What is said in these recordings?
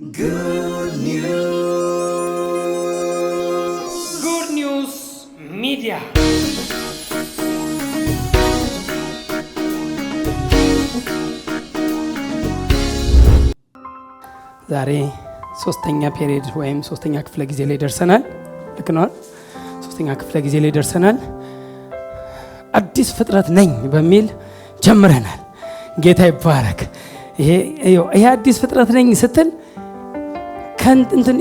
Good News Media. ዛሬ ሶስተኛ ፔሪድ ወይም ሶስተኛ ክፍለ ጊዜ ላይ ደርሰናል። ልክ ነው። ሶስተኛ ክፍለ ጊዜ ላይ ደርሰናል። አዲስ ፍጥረት ነኝ በሚል ጀምረናል። ጌታ ይባረክ። ይሄ አዲስ ፍጥረት ነኝ ስትል ከእንትን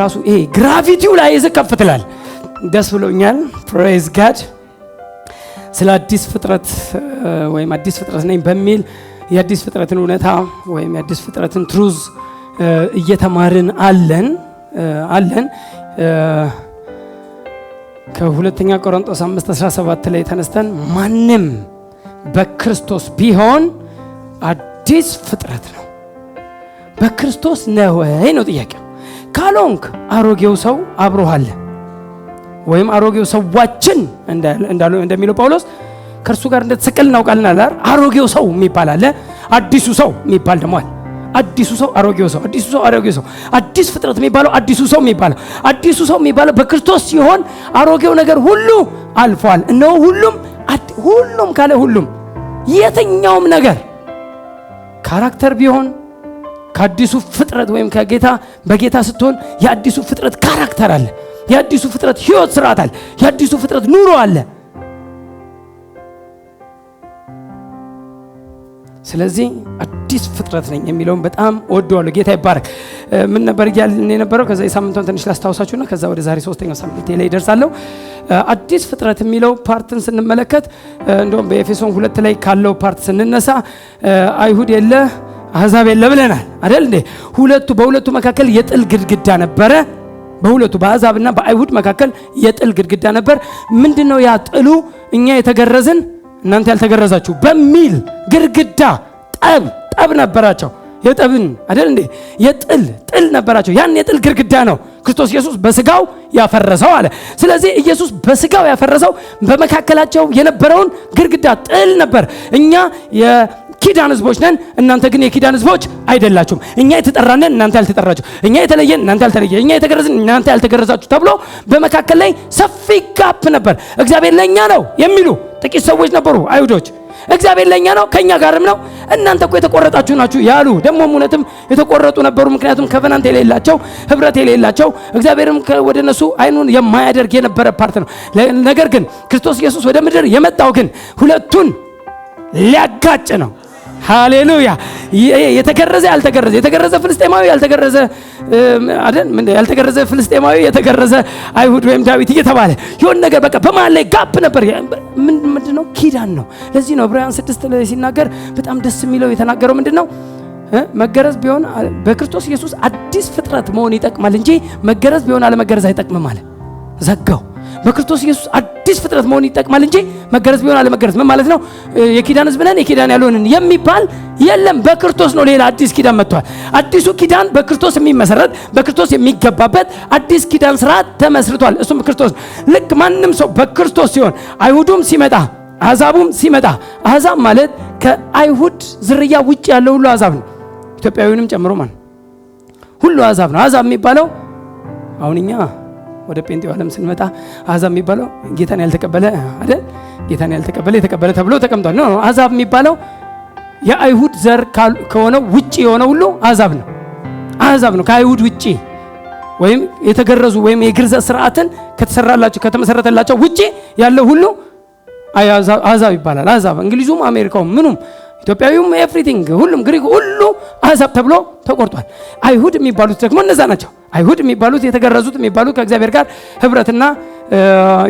ራሱ ግራቪቲው ላይ ይዘከፍትላል። ደስ ብሎኛል። ፕሬዝ ጋድ። ስለ አዲስ ፍጥረት ወይም አዲስ ፍጥረት ነኝ በሚል የአዲስ ፍጥረትን እውነታ ወይም የአዲስ ፍጥረትን ትሩዝ እየተማርን አለን። ከሁለተኛ ቆሮንቶስ 5:17 ላይ ተነስተን ማንም በክርስቶስ ቢሆን አዲስ ፍጥረት ነው። በክርስቶስ ነው ወይ ነው ጥያቄው። ካልሆንክ አሮጌው ሰው አብሮሃል ወይም አሮጌው ሰዋችን እንደሚለው ጳውሎስ ከእርሱ ጋር እንደተሰቀልን እናውቃለን አለ። አሮጌው ሰው የሚባል አለ፣ አዲሱ ሰው የሚባል ደግሞ አለ። አዲሱ ሰው፣ አሮጌው ሰው፣ አዲሱ ሰው፣ አሮጌው ሰው። አዲስ ፍጥረት የሚባለው አዲሱ ሰው የሚባለው በክርስቶስ ሲሆን አሮጌው ነገር ሁሉ አልፏል። እነሆ ሁሉም ካለ ሁሉም የትኛውም ነገር ካራክተር ቢሆን ከአዲሱ ፍጥረት ወይም በጌታ ስትሆን የአዲሱ ፍጥረት ካራክተር አለ። የአዲሱ ፍጥረት ህይወት ስርዓት አለ። የአዲሱ ፍጥረት ኑሮ አለ። ስለዚህ አዲስ ፍጥረት ነኝ የሚለውን በጣም ወደዋለሁ። ጌታ ይባረክ። ምን ነበር እያልን የነበረው? ከዛ የሳምንቱን ትንሽ ላስታውሳችሁና ከዛ ወደ ዛሬ ሶስተኛው ሳምንት ላይ ይደርሳለሁ። አዲስ ፍጥረት የሚለው ፓርትን ስንመለከት እንደውም በኤፌሶን 2 ላይ ካለው ፓርት ስንነሳ አይሁድ የለ አሕዛብ የለ ብለናል አይደል እንዴ? በሁለቱ መካከል የጥል ግድግዳ ነበረ። በአሕዛብና በአይሁድ መካከል የጥል ግድግዳ ነበር። ምንድነው ያ ጥሉ? እኛ የተገረዝን እናንተ ያልተገረዛችሁ በሚል ግድግዳ ጠብ ነበራቸው። የጠብን አይደል እንዴ? ጥል ነበራቸው። ያን የጥል ግድግዳ ነው ክርስቶስ ኢየሱስ በስጋው ያፈረሰው አለ። ስለዚህ ኢየሱስ በስጋው ያፈረሰው በመካከላቸው የነበረውን ግድግዳ ጥል ነበር። እኛ የኪዳን ህዝቦች ነን፣ እናንተ ግን የኪዳን ህዝቦች አይደላችሁም። እኛ የተጠራነን እናንተ ያልተጠራችሁ፣ እኛ የተለየን እናንተ ያልተለየ፣ እኛ የተገረዝን እናንተ ያልተገረዛችሁ ተብሎ በመካከል ላይ ሰፊ ጋፕ ነበር። እግዚአብሔር ለኛ ነው የሚሉ ጥቂት ሰዎች ነበሩ አይሁዶች። እግዚአብሔር ለኛ ነው ከኛ ጋርም ነው፣ እናንተ እኮ የተቆረጣችሁ ናችሁ ያሉ ደግሞ እውነትም የተቆረጡ ነበሩ። ምክንያቱም ኮቨናንት የሌላቸው ህብረት የሌላቸው እግዚአብሔርም ወደ እነሱ አይኑን የማያደርግ የነበረ ፓርት ነው። ነገር ግን ክርስቶስ ኢየሱስ ወደ ምድር የመጣው ግን ሁለቱን ሊያጋጭ ነው። ሃሌሉያ። የተገረዘ ያልተገረዘ፣ የተገረዘ ፍልስጤማዊ ያልተገረዘ አይደል? ያልተገረዘ ፍልስጤማዊ፣ የተገረዘ አይሁድ ወይም ዳዊት እየተባለ ይሁን ነገር በቃ በመሃል ላይ ጋፕ ነበር። ምንድነው? ኪዳን ነው። ለዚህ ነው ዕብራውያን 6 ላይ ሲናገር በጣም ደስ የሚለው የተናገረው ምንድነው? መገረዝ ቢሆን በክርስቶስ ኢየሱስ አዲስ ፍጥረት መሆን ይጠቅማል እንጂ መገረዝ ቢሆን አለመገረዝ አይጠቅምም አለ። ዘጋው። በክርስቶስ ኢየሱስ አዲስ ፍጥረት መሆን ይጠቅማል እንጂ መገረዝ ቢሆን አለመገረዝ ምን ማለት ነው? የኪዳን ህዝብ ነን የኪዳን ያልሆንን የሚባል የለም። በክርስቶስ ነው ሌላ አዲስ ኪዳን መጥቷል። አዲሱ ኪዳን በክርስቶስ የሚመሰረት በክርስቶስ የሚገባበት አዲስ ኪዳን ስርዓት ተመስርቷል። እሱም ክርስቶስ። ልክ ማንም ሰው በክርስቶስ ሲሆን አይሁዱም ሲመጣ አሕዛቡም ሲመጣ፣ አሕዛብ ማለት ከአይሁድ ዝርያ ውጭ ያለው ሁሉ አሕዛብ ነው። ኢትዮጵያዊንም ጨምሮ ማለት ሁሉ አሕዛብ ነው። አሕዛብ የሚባለው አሁን እኛ ወደ ጴንጤው ዓለም ስንመጣ አሕዛብ የሚባለው ጌታን ያልተቀበለ አይደል? ጌታን ያልተቀበለ የተቀበለ ተብሎ ተቀምጧል። ነው አሕዛብ የሚባለው የአይሁድ ዘር ከሆነው ውጪ የሆነ ሁሉ አሕዛብ ነው። አሕዛብ ነው ከአይሁድ ውጪ ወይም የተገረዙ ወይም የግርዘት ስርዓትን ከተመሰረተላቸው ውጪ ያለው ሁሉ አሕዛብ ይባላል። አሕዛብ እንግሊዙም አሜሪካውም ምኑም ኢትዮጵያዊውም ኤቭሪቲንግ ሁሉም ግሪክ ሁሉ አሕዛብ ተብሎ ተቆርጧል። አይሁድ የሚባሉት ደግሞ እነዛ ናቸው። አይሁድ የሚባሉት የተገረዙት የሚባሉት ከእግዚአብሔር ጋር ህብረትና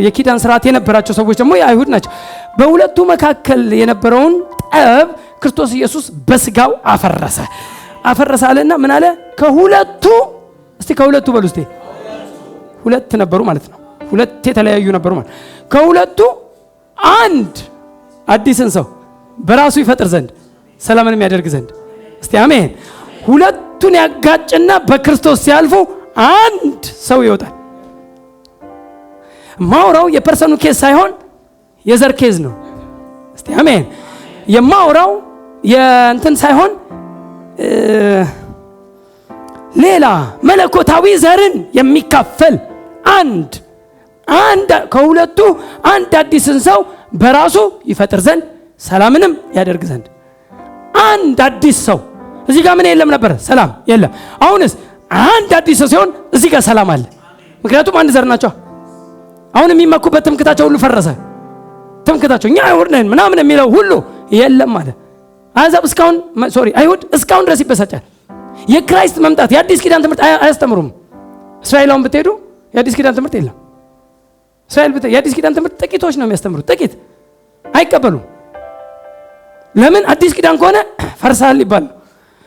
የኪዳን ስርዓት የነበራቸው ሰዎች ደግሞ የአይሁድ ናቸው። በሁለቱ መካከል የነበረውን ጠብ ክርስቶስ ኢየሱስ በስጋው አፈረሰ አለና ምን አለ? ከሁለቱ በሉ እስቲ ሁለት ነበሩ ማለት ነው። ሁለት የተለያዩ ነበሩ ማለት ከሁለቱ አንድ አዲስን ሰው በራሱ ይፈጥር ዘንድ ሰላምን የሚያደርግ ዘንድ እስቲ አሜን። ሁለቱን ያጋጭና በክርስቶስ ሲያልፉ አንድ ሰው ይወጣል። ማውራው የፐርሰኑ ኬዝ ሳይሆን የዘር ኬዝ ነው። እስቲ አሜን። የማውራው የእንትን ሳይሆን ሌላ መለኮታዊ ዘርን የሚካፈል አንድ ከሁለቱ አንድ አዲስን ሰው በራሱ ይፈጥር ዘንድ ሰላምንም ያደርግ ዘንድ አንድ አዲስ ሰው። እዚህ ጋር ምን የለም ነበር? ሰላም የለም። አሁንስ አንድ አዲስ ሰው ሲሆን እዚህ ጋር ሰላም አለ። ምክንያቱም አንድ ዘር ናቸው። አሁን የሚመኩበት ትምክታቸው ሁሉ ፈረሰ። ትምክታቸው እኛ አይሁድ ነን ምናምን የሚለው ሁሉ የለም ማለት። አይሁድ እስካሁን ድረስ ይበሳጫል። የክራይስት መምጣት የአዲስ ኪዳን ትምህርት አያስተምሩም። እስራኤላውን ብትሄዱ የአዲስ ኪዳን ትምህርት የለም። የአዲስ ኪዳን ትምህርት ጥቂቶች ነው የሚያስተምሩት። ጥቂት አይቀበሉም። ለምን? አዲስ ኪዳን ከሆነ ፈርሳል ይባል ነው።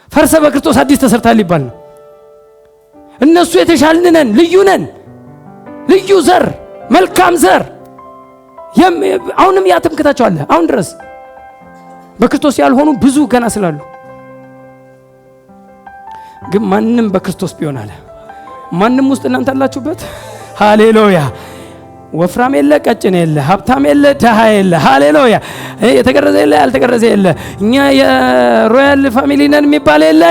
ፈርሰ በክርስቶስ አዲስ ተሰርታል ይባል ነው። እነሱ የተሻልን ነን፣ ልዩ ነን፣ ልዩ ዘር፣ መልካም ዘር። አሁንም ያ ትምክታቸው አለ አሁን ድረስ በክርስቶስ ያልሆኑ ብዙ ገና ስላሉ። ግን ማንም በክርስቶስ ቢሆን አለ። ማንም ውስጥ እናንተ አላችሁበት። ሃሌሉያ። ወፍራም የለ ቀጭን የለ፣ ሀብታም የለ ድሃ የለ። ሃሌሉያ። የተገረዘ የለ ያልተገረዘ የለ። እኛ የሮያል ፋሚሊ ነን የሚባል የለ፣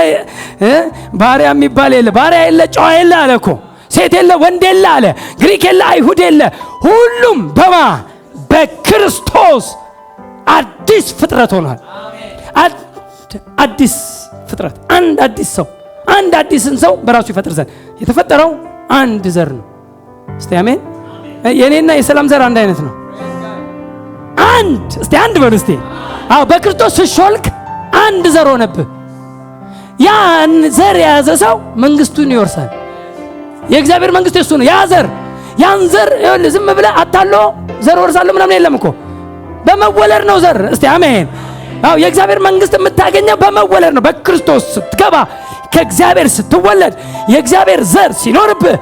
ባሪያ የሚባል የለ። ባሪያ የለ ጨዋ የለ አለ እኮ። ሴት የለ ወንድ የለ አለ። ግሪክ የለ አይሁድ የለ። ሁሉም በክርስቶስ አዲስ ፍጥረት ሆኗል። አዲስ ፍጥረት፣ አንድ አዲስ ሰው፣ አንድ አዲስን ሰው በራሱ ይፈጥር ዘንድ የተፈጠረው አንድ ዘር ነው። እስቲ አሜን። የኔና የሰላም ዘር አንድ አይነት ነው። አንድ በሉ እስቲ። በክርስቶስ ሲሾልክ አንድ ዘር ሆነብህ። ያን ዘር የያዘ ሰው መንግስቱን ይወርሳል። የእግዚአብሔር መንግስት እሱ ነው። ያን ዘር ዝም ብለህ አታሎ ዘር ወርሳለሁ ምናምን የለም እኮ። በመወለድ ነው ዘር። እስቲ አሜን። የእግዚአብሔር መንግስት የምታገኘው በመወለድ ነው። በክርስቶስ ስትገባ፣ ከእግዚአብሔር ስትወለድ፣ የእግዚአብሔር ዘር ሲኖርብህ፣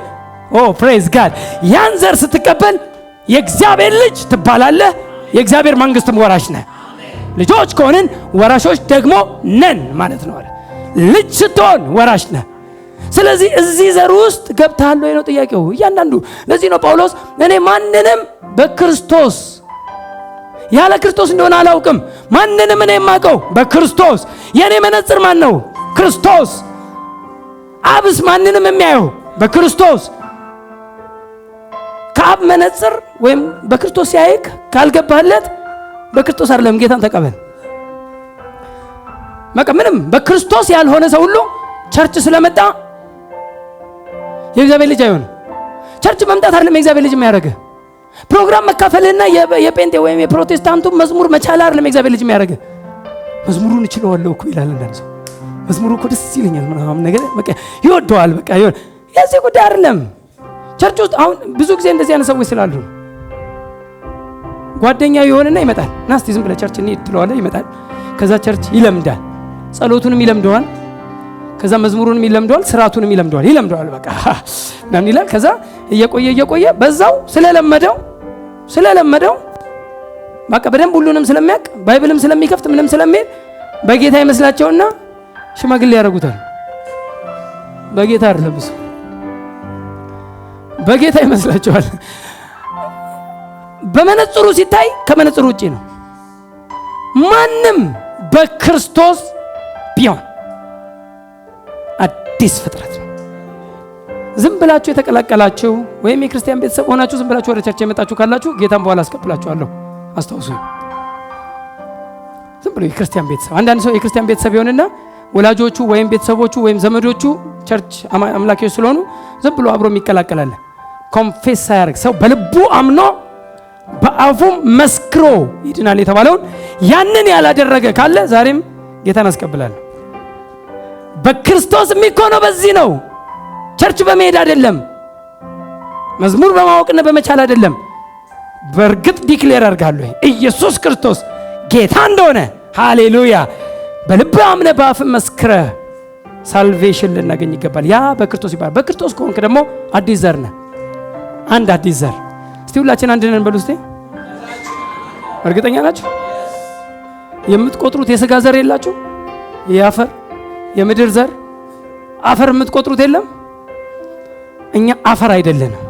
ፕሬዝ ጋድ፣ ያን ዘር ስትቀበል የእግዚአብሔር ልጅ ትባላለህ። የእግዚአብሔር መንግስትም ወራሽ ነህ። ልጆች ከሆንን ወራሾች ደግሞ ነን ማለት ነው። ልጅ ስትሆን ወራሽ ነህ። ስለዚህ እዚህ ዘር ውስጥ ገብተሃል ወይ ነው ጥያቄው እያንዳንዱ። ለዚህ ነው ጳውሎስ እኔ ማንንም በክርስቶስ ያለ ክርስቶስ እንደሆነ አላውቅም፣ ማንንም እኔ የማውቀው በክርስቶስ። የኔ መነጽር ማን ነው? ክርስቶስ። አብስ ማንንም የሚያየው በክርስቶስ። ከአብ መነጽር ወይም በክርስቶስ ሲያይክ ካልገባህለት በክርስቶስ አይደለም፣ ጌታን ተቀበል። ምንም በክርስቶስ ያልሆነ ሰው ሁሉ ቸርች ስለመጣ የእግዚአብሔር ልጅ አይሆንም። ቸርች መምጣት አይደለም የእግዚአብሔር ልጅ የሚያደርግህ። ፕሮግራም መካፈልና የጴንጤ ወይም የፕሮቴስታንቱ መዝሙር መቻል አይደለም የእግዚአብሔር ልጅ የሚያደርግህ። መዝሙሩን እችለዋለሁ እኮ ይላል እንዳንተ ሰው። መዝሙሩ እኮ ደስ ይለኛል ምናምን ነገር በቃ ይወደዋል። በቃ ይወድ። የዚህ ጉዳይ አይደለም። ቸርች ውስጥ አሁን ብዙ ጊዜ እንደዚህ አይነት ሰዎች ስላሉ ጓደኛው ይሆንና ይመጣል። ና እስቲ ዝም ብለህ ቸርች እንሂድ ትለዋለህ። ይመጣል። ከዛ ቸርች ይለምዳል። ጸሎቱንም ይለምደዋል። ከዛ መዝሙሩንም ይለምደዋል። ስርዓቱንም ይለምደዋል። በቃ ምናምን ይላል። ከዛ እየቆየ በዛው ስለለመደው በቃ በደንብ ሁሉንም ስለሚያውቅ ባይብልም ስለሚከፍት ምንም ስለሚል በጌታ ይመስላቸውና ሽማግሌ ያደርጉታል። በጌታ አይደለም እሱ፣ በጌታ ይመስላቸዋል። በመነጽሩ ሲታይ ከመነጽሩ ውጪ ነው። ማንም በክርስቶስ ቢሆን አዲስ ፍጥረት ነው። ዝም ብላችሁ የተቀላቀላችሁ ወይም የክርስቲያን ቤተሰብ ሆናችሁ ዝም ብላችሁ ወደ ቸርች የመጣችሁ ካላችሁ ጌታን በኋላ አስቀብላችኋለሁ። አስታውሱ። ዝም ብሎ የክርስቲያን ቤተሰብ፣ አንዳንድ ሰው የክርስቲያን ቤተሰብ ይሆንና ወላጆቹ ወይም ቤተሰቦቹ ወይም ዘመዶቹ ቸርች አምላኪዎች ስለሆኑ ዝም ብሎ አብሮ የሚቀላቀላል። ኮንፌስ ሳያደርግ ሰው በልቡ አምኖ በአፉም መስክሮ ይድናል የተባለውን ያንን ያላደረገ ካለ ዛሬም ጌታን አስቀብላለሁ። በክርስቶስ የሚኮነው በዚህ ነው። ቸርች በመሄድ አይደለም፣ መዝሙር በማወቅና በመቻል አይደለም። በእርግጥ ዲክሌር አድርጋለሁ ኢየሱስ ክርስቶስ ጌታ እንደሆነ። ሃሌሉያ። በልብ አምነ በአፍ መስክረ ሳልቬሽን ልናገኝ ይገባል። ያ በክርስቶስ ይባላል። በክርስቶስ ከሆንክ ደግሞ አዲስ ዘር ነህ። አንድ አዲስ ዘር። እስቲ ሁላችን አንድ ነን በሉ እስቲ። እርግጠኛ ናችሁ? የምትቆጥሩት የሥጋ ዘር የላችሁ? የአፈር የምድር ዘር አፈር የምትቆጥሩት የለም? እኛ አፈር አይደለንም።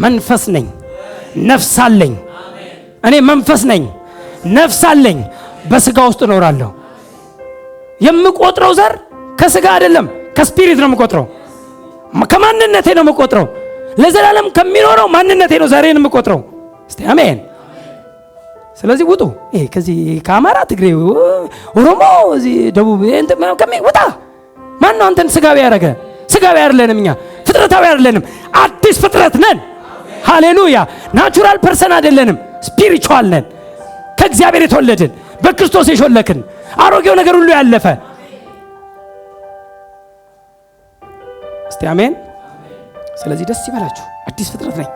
መንፈስ ነኝ፣ ነፍስ አለኝ። እኔ መንፈስ ነኝ፣ ነፍስ አለኝ፣ በሥጋ ውስጥ እኖራለሁ። የምቆጥረው ዘር ከሥጋ አይደለም ከስፒሪት ነው የምቆጥረው፣ ከማንነቴ ነው የምቆጥረው። ለዘላለም ከሚኖረው ማንነቴ ነው ዛሬን የምቆጥረው። እስቲ አሜን። ስለዚህ ውጡ። ከዚህ ከአማራ፣ ትግሬ፣ ኦሮሞ፣ እዚህ ደቡብ ውጣ። ማን ነው አንተን ስጋዊ ያደረገ? ስጋዊ አይደለንም እኛ፣ ፍጥረታዊ አይደለንም፣ አዲስ ፍጥረት ነን። ሃሌሉያ። ናቹራል ፐርሰን አይደለንም፣ ስፒሪቹዋል ነን። ከእግዚአብሔር የተወለድን በክርስቶስ የሾለክን አሮጌው ነገር ሁሉ ያለፈ። እስቲ አሜን። ስለዚህ ደስ ይበላችሁ። አዲስ ፍጥረት ነኝ።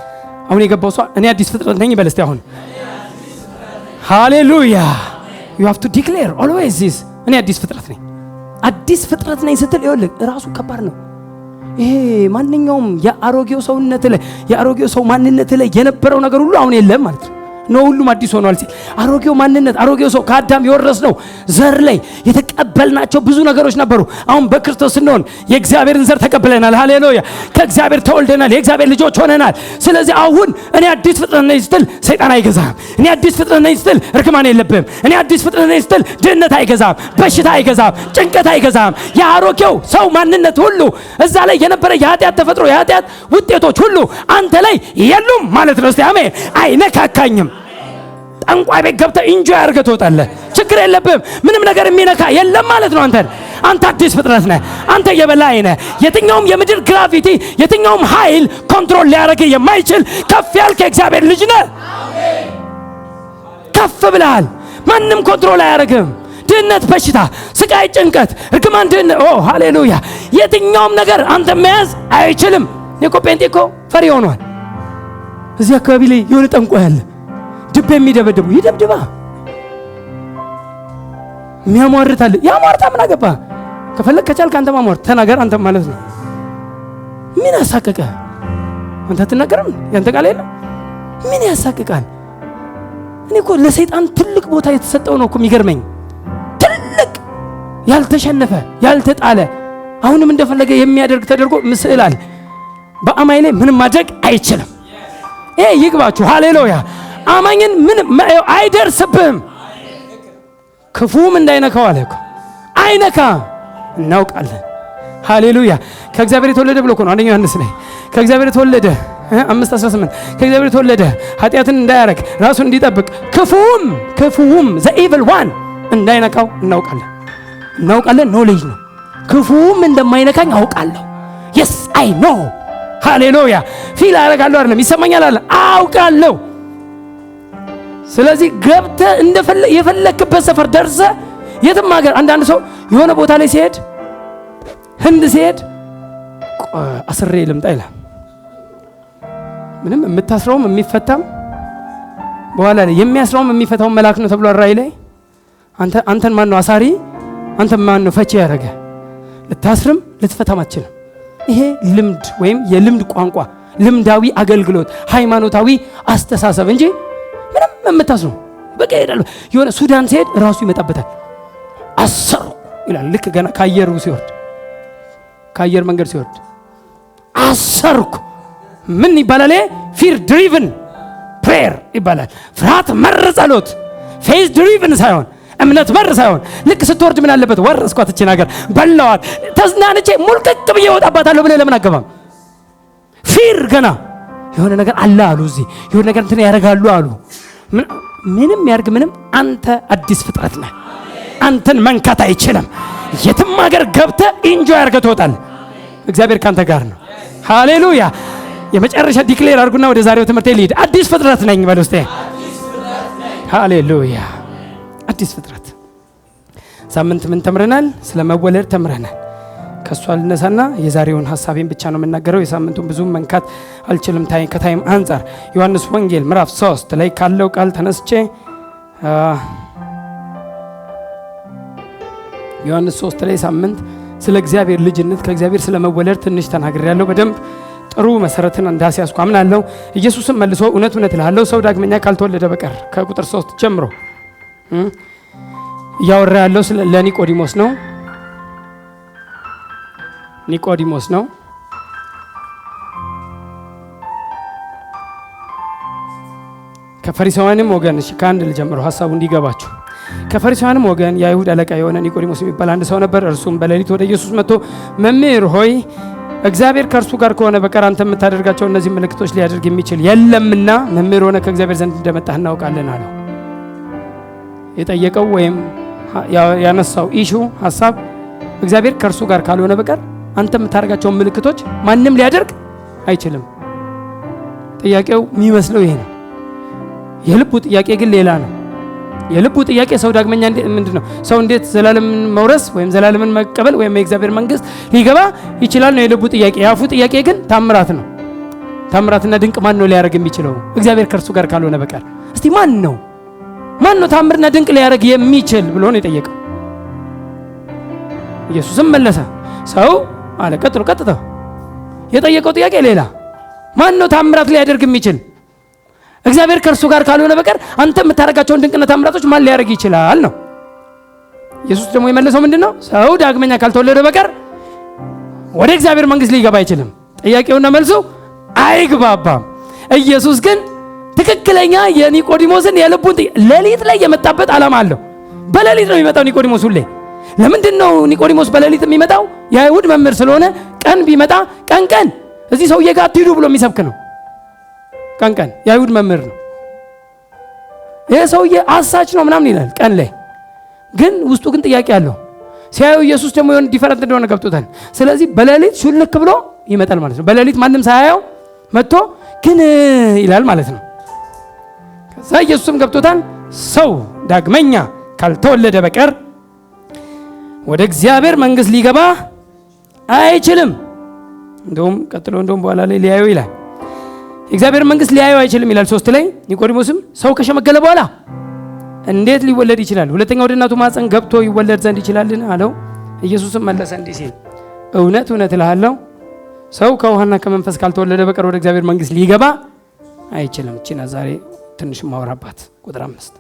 አሁን የገባው ሰው እኔ አዲስ ፍጥረት ነኝ ይበል እስቲ አሁን። ሃሌሉያ። you have to declare always this። እኔ አዲስ ፍጥረት ነኝ። አዲስ ፍጥረት ነኝ ስትል ይኸውልህ ራሱ ከባድ ነው። ይሄ ማንኛውም የአሮጌው ሰውነት ላይ የአሮጌው ሰው ማንነት ላይ የነበረው ነገር ሁሉ አሁን የለም ማለት ነው። ሁሉም አዲስ ሆኗል ሲል አሮጌው ማንነት አሮጌው ሰው ከአዳም የወረስነው ዘር ላይ የተቀበልናቸው ብዙ ነገሮች ነበሩ። አሁን በክርስቶስ ስንሆን የእግዚአብሔርን ዘር ተቀብለናል። ሃሌሉያ። ከእግዚአብሔር ተወልደናል፣ የእግዚአብሔር ልጆች ሆነናል። ስለዚህ አሁን እኔ አዲስ ፍጥረት ነኝ ስትል ሰይጣን አይገዛም። እኔ አዲስ ፍጥረት ነኝ ስትል እርግማን የለብህም። እኔ አዲስ ፍጥረት ነኝ ስትል ድህነት አይገዛም፣ በሽታ አይገዛም፣ ጭንቀት አይገዛም። የአሮጌው ሰው ማንነት ሁሉ እዛ ላይ የነበረ የኃጢአት ተፈጥሮ የኃጢአት ውጤቶች ሁሉ አንተ ላይ የሉም ማለት ነው። እስቲ አሜን። አይነካካኝም። ጠንቋይ ቤት ገብተህ ኢንጆይ አድርገህ ትወጣለህ። ችግር የለብህም። ምንም ነገር የሚነካ የለም ማለት ነው። አንተ አዲስ ፍጥረት ነህ። አንተ የበላይ ነህ። የትኛውም የምድር ግራቪቲ የትኛውም ኃይል ኮንትሮል ሊያደርግህ የማይችል ከፍ ያልክ የእግዚአብሔር ልጅ ነህ። ከፍ ብለሃል። ማንም ኮንትሮል አያደርግህም። ድህነት፣ በሽታ፣ ስቃይ፣ ጭንቀት፣ እርግማን፣ ድህነት ሃሌሉያ የትኛውም ነገር አንተ መያዝ አይችልም። እኮ ጴንጤ እኮ ፈሪ ሆኗል። እዚህ አካባቢ ላይ የሆነ ጠንቋይ አለ ድብ የሚደበድቡ ይደብድባ። የሚያሟርታል ያሟርታ። ምን አገባ? ከፈለክ ከቻልክ አንተ ማሟርት ተናገር። አንተ ማለት ነው ምን ያሳቀቀ? አንተ አትናገርም? ያንተ ቃል የለም። ምን ያሳቀቃል? እኔ እኮ ለሰይጣን ትልቅ ቦታ የተሰጠው ነው እኮ የሚገርመኝ። ትልቅ ያልተሸነፈ ያልተጣለ አሁንም እንደፈለገ የሚያደርግ ተደርጎ ምስላል። በአማኝ ላይ ምንም ማድረግ አይችልም። ይሄ ይግባችሁ። ሃሌሉያ። አማኝን ምንም አይደርስብህም። ክፉም እንዳይነካው አለ እኮ አይነካ። እናውቃለን። ሃሌሉያ። ከእግዚአብሔር የተወለደ ብሎ እኮ ነው አንደኛው ዮሐንስ ላይ ከእግዚአብሔር የተወለደ 5:18 ከእግዚአብሔር የተወለደ ኃጢአትን እንዳያረግ ራሱን እንዲጠብቅ ክፉም the evil one እንዳይነካው እናውቃለን። ኖሌጅ ነው። ክፉም እንደማይነካኝ አውቃለሁ። yes I know። ሃሌሉያ። ፊል አደርጋለሁ አይደለም ይሰማኛል አለ አውቃለሁ። ስለዚህ ገብተህ የፈለክበት ሰፈር ደርሰህ የትም ሀገር አንዳንድ ሰው የሆነ ቦታ ላይ ሲሄድ ህንድ ሲሄድ አስሬ ልምጣ ይላል። ምንም የምታስረውም የሚፈታም በኋላ ላይ የሚያስረውም የሚፈታውም መልአክ ነው ተብሎ ራእይ ላይ አንተን ማን ነው አሳሪ? አንተን ማን ነው ፈቺ ያደረገ? ልታስርም ልትፈታም አትችልም። ይሄ ልምድ ወይም የልምድ ቋንቋ፣ ልምዳዊ አገልግሎት፣ ሃይማኖታዊ አስተሳሰብ እንጂ ምንም የምታስረው በቃ ይሄዳል። የሆነ ሱዳን ሲሄድ ራሱ ይመጣበታል። አሰሩ ይላል። ልክ ገና ከአየር መንገድ ሲወርድ አሰርኩ። ምን ይባላል? ፊር ድሪቭን ፕሬየር ይባላል። ፍርሃት መር ጸሎት፣ ፌዝ ድሪቭን ሳይሆን እምነት መር ሳይሆን። ልክ ስትወርድ ምን አለበት? ወረስኳት እቺ ነገር በላዋት ተዝናንቼ ሙልቅቅ ብዬ ወጣባታለሁ ብለህ ለምን አገባም? ፊር ገና የሆነ ነገር አለ አሉ። እዚህ የሆነ ነገር እንትን ያደርጋሉ አሉ። ምንም ያርግ ምንም፣ አንተ አዲስ ፍጥረት ነህ። አንተን መንካት አይችልም። የትም ሀገር ገብተህ ኢንጆይ አድርገህ ትወጣለህ። እግዚአብሔር ካንተ ጋር ነው። ሃሌሉያ። የመጨረሻ ዲክሌር አድርጉና ወደ ዛሬው ትምህርት ልሂድ። አዲስ ፍጥረት ነኝ በል ውስጥ። ሃሌሉያ። አዲስ ፍጥረት። ሳምንት ምን ተምረናል? ስለ መወለድ ተምረናል። ከሷ ልነሳና የዛሬውን ሐሳቤን ብቻ ነው የምናገረው። የሳምንቱን ብዙም መንካት አልችልም ከታይም አንፃር። ዮሐንስ ወንጌል ምዕራፍ 3 ላይ ካለው ቃል ተነስቼ ዮሐንስ 3 ላይ ሳምንት ስለ እግዚአብሔር ልጅነት ከእግዚአብሔር ስለ መወለድ ትንሽ ተናግሬያለሁ። በደንብ ጥሩ መሰረትን እንዳስያዝኩ አምናለሁ። ኢየሱስም መልሶ እውነት እውነት እልሃለሁ ሰው ዳግመኛ ካልተወለደ በቀር ከቁጥር 3 ጀምሮ እያወራ ያለው ለኒቆዲሞስ ነው። ኒቆዲሞስ ነው። ከፈሪሳውያንም ወገን ከአንድ ልጀምረው ሐሳቡ እንዲገባችሁ። ከፈሪሳውያንም ወገን የአይሁድ አለቃ የሆነ ኒቆዲሞስ የሚባል አንድ ሰው ነበር። እርሱም በሌሊት ወደ ኢየሱስ መጥቶ መምህር ሆይ እግዚአብሔር ከእርሱ ጋር ከሆነ በቀር አንተ የምታደርጋቸው እነዚህ ምልክቶች ሊያደርግ የሚችል የለምና መምህር ሆነ ከእግዚአብሔር ዘንድ እንደመጣህ እናውቃለን አለው። የጠየቀው ወይም ያነሳው ሀሳብ እግዚአብሔር ከእርሱ ጋር ካልሆነ በቀር አንተ የምታደርጋቸውን ምልክቶች ማንም ሊያደርግ አይችልም። ጥያቄው የሚመስለው ይሄ ነው። የልቡ ጥያቄ ግን ሌላ ነው። የልቡ ጥያቄ ሰው ዳግመኛ ምንድነው? ሰው እንዴት ዘላለምን መውረስ ወይም ዘላለምን መቀበል ወይም የእግዚአብሔር መንግስት ሊገባ ይችላል ነው የልቡ ጥያቄ። የአፉ ጥያቄ ግን ታምራት ነው። ታምራትና ድንቅ ማን ነው ሊያደርግ የሚችለው? እግዚአብሔር ከእርሱ ጋር ካልሆነ በቀር። እስቲ ማን ነው ታምርና ድንቅ ሊያደርግ የሚችል ብሎ ነው የጠየቀው። ኢየሱስም መለሰ ሰው አለ። ቀጥታ የጠየቀው ጥያቄ ሌላ። ማን ነው ታምራት ሊያደርግ የሚችል? እግዚአብሔር ከእርሱ ጋር ካልሆነ በቀር አንተ የምታደርጋቸውን ድንቅና ታምራቶች ማን ሊያደርግ ይችላል ነው። ኢየሱስ ደግሞ የመለሰው ምንድነው? ሰው ዳግመኛ ካልተወለደ በቀር ወደ እግዚአብሔር መንግስት ሊገባ አይችልም። ጥያቄውና መልሱ አይግባባም። ኢየሱስ ግን ትክክለኛ የኒቆዲሞስን የልቡን ሌሊት ላይ የመጣበት ዓላማ አለው። በሌሊት ነው የሚመጣው ኒቆዲሞስ ሁሌ። ለምንድን ነው ኒቆዲሞስ በሌሊት የሚመጣው? የአይሁድ መምህር ስለሆነ ቀን ቢመጣ ቀን እዚህ ሰውዬ ጋር አትሂዱ ብሎ የሚሰብክ ነው። ቀን የአይሁድ መምህር ነው። ይሄ ሰውዬ አሳች ነው ምናምን ይላል ቀን ላይ፣ ግን ውስጡ ግን ጥያቄ አለው። ሲያዩ ኢየሱስ ደግሞ የሆነ ዲፈረንት እንደሆነ ገብቶታል። ስለዚህ በሌሊት ሹልክ ብሎ ይመጣል ማለት ነው። በሌሊት ማንም ሳያየው መጥቶ ግን ይላል ማለት ነው። ከዛ ኢየሱስም ገብቶታል። ሰው ዳግመኛ ካልተወለደ በቀር ወደ እግዚአብሔር መንግስት ሊገባ አይችልም። እንደውም ቀጥሎ በኋላ ላይ ሊያዩ ይላል። የእግዚአብሔር መንግስት ሊያዩ አይችልም ይላል 3 ላይ። ኒቆዲሞስም ሰው ከሸመገለ በኋላ እንዴት ሊወለድ ይችላል? ሁለተኛ ወደ እናቱ ማፀን ገብቶ ይወለድ ዘንድ ይችላልን አለው። ኢየሱስም መለሰ እንዲህ ሲል እውነት እልሃለሁ ሰው ከውሃና ከመንፈስ ካልተወለደ በቀር ወደ እግዚአብሔር መንግስት ሊገባ አይችልም። እቺና ዛሬ ትንሽ ማወራባት ቁጥር 5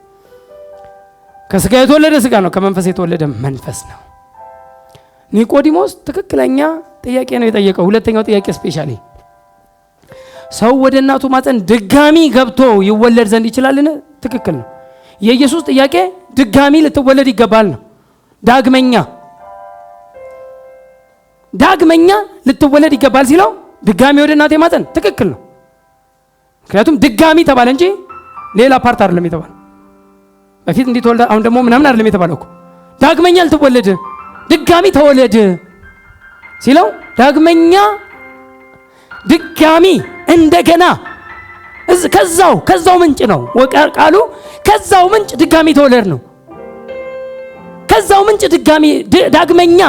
ከስጋ የተወለደ ስጋ ነው፣ ከመንፈስ የተወለደ መንፈስ ነው። ኒቆዲሞስ ትክክለኛ ጥያቄ ነው የጠየቀው። ሁለተኛው ጥያቄ ስፔሻሊ ሰው ወደ እናቱ ማፀን ድጋሚ ገብቶ ይወለድ ዘንድ ይችላልን? ትክክል ነው። የኢየሱስ ጥያቄ ድጋሚ ልትወለድ ይገባል ነው። ዳግመኛ ልትወለድ ይገባል ሲለው ድጋሚ ወደ እናቴ ማፀን ትክክል ነው። ምክንያቱም ድጋሚ ተባለ እንጂ ሌላ ፓርት አይደለም የተባለው። በፊት እንዲህ ተወልደ አሁን ደግሞ ምናምን አይደለም የተባለው እኮ። ዳግመኛ ልትወለድ ድጋሚ ተወለድ ሲለው ድጋሚ እንደገና ከዛው ምንጭ ነው ቃሉ። ከዛው ምንጭ ድጋሚ ተወለድ ነው። ከዛው ምንጭ ድጋሚ ዳግመኛ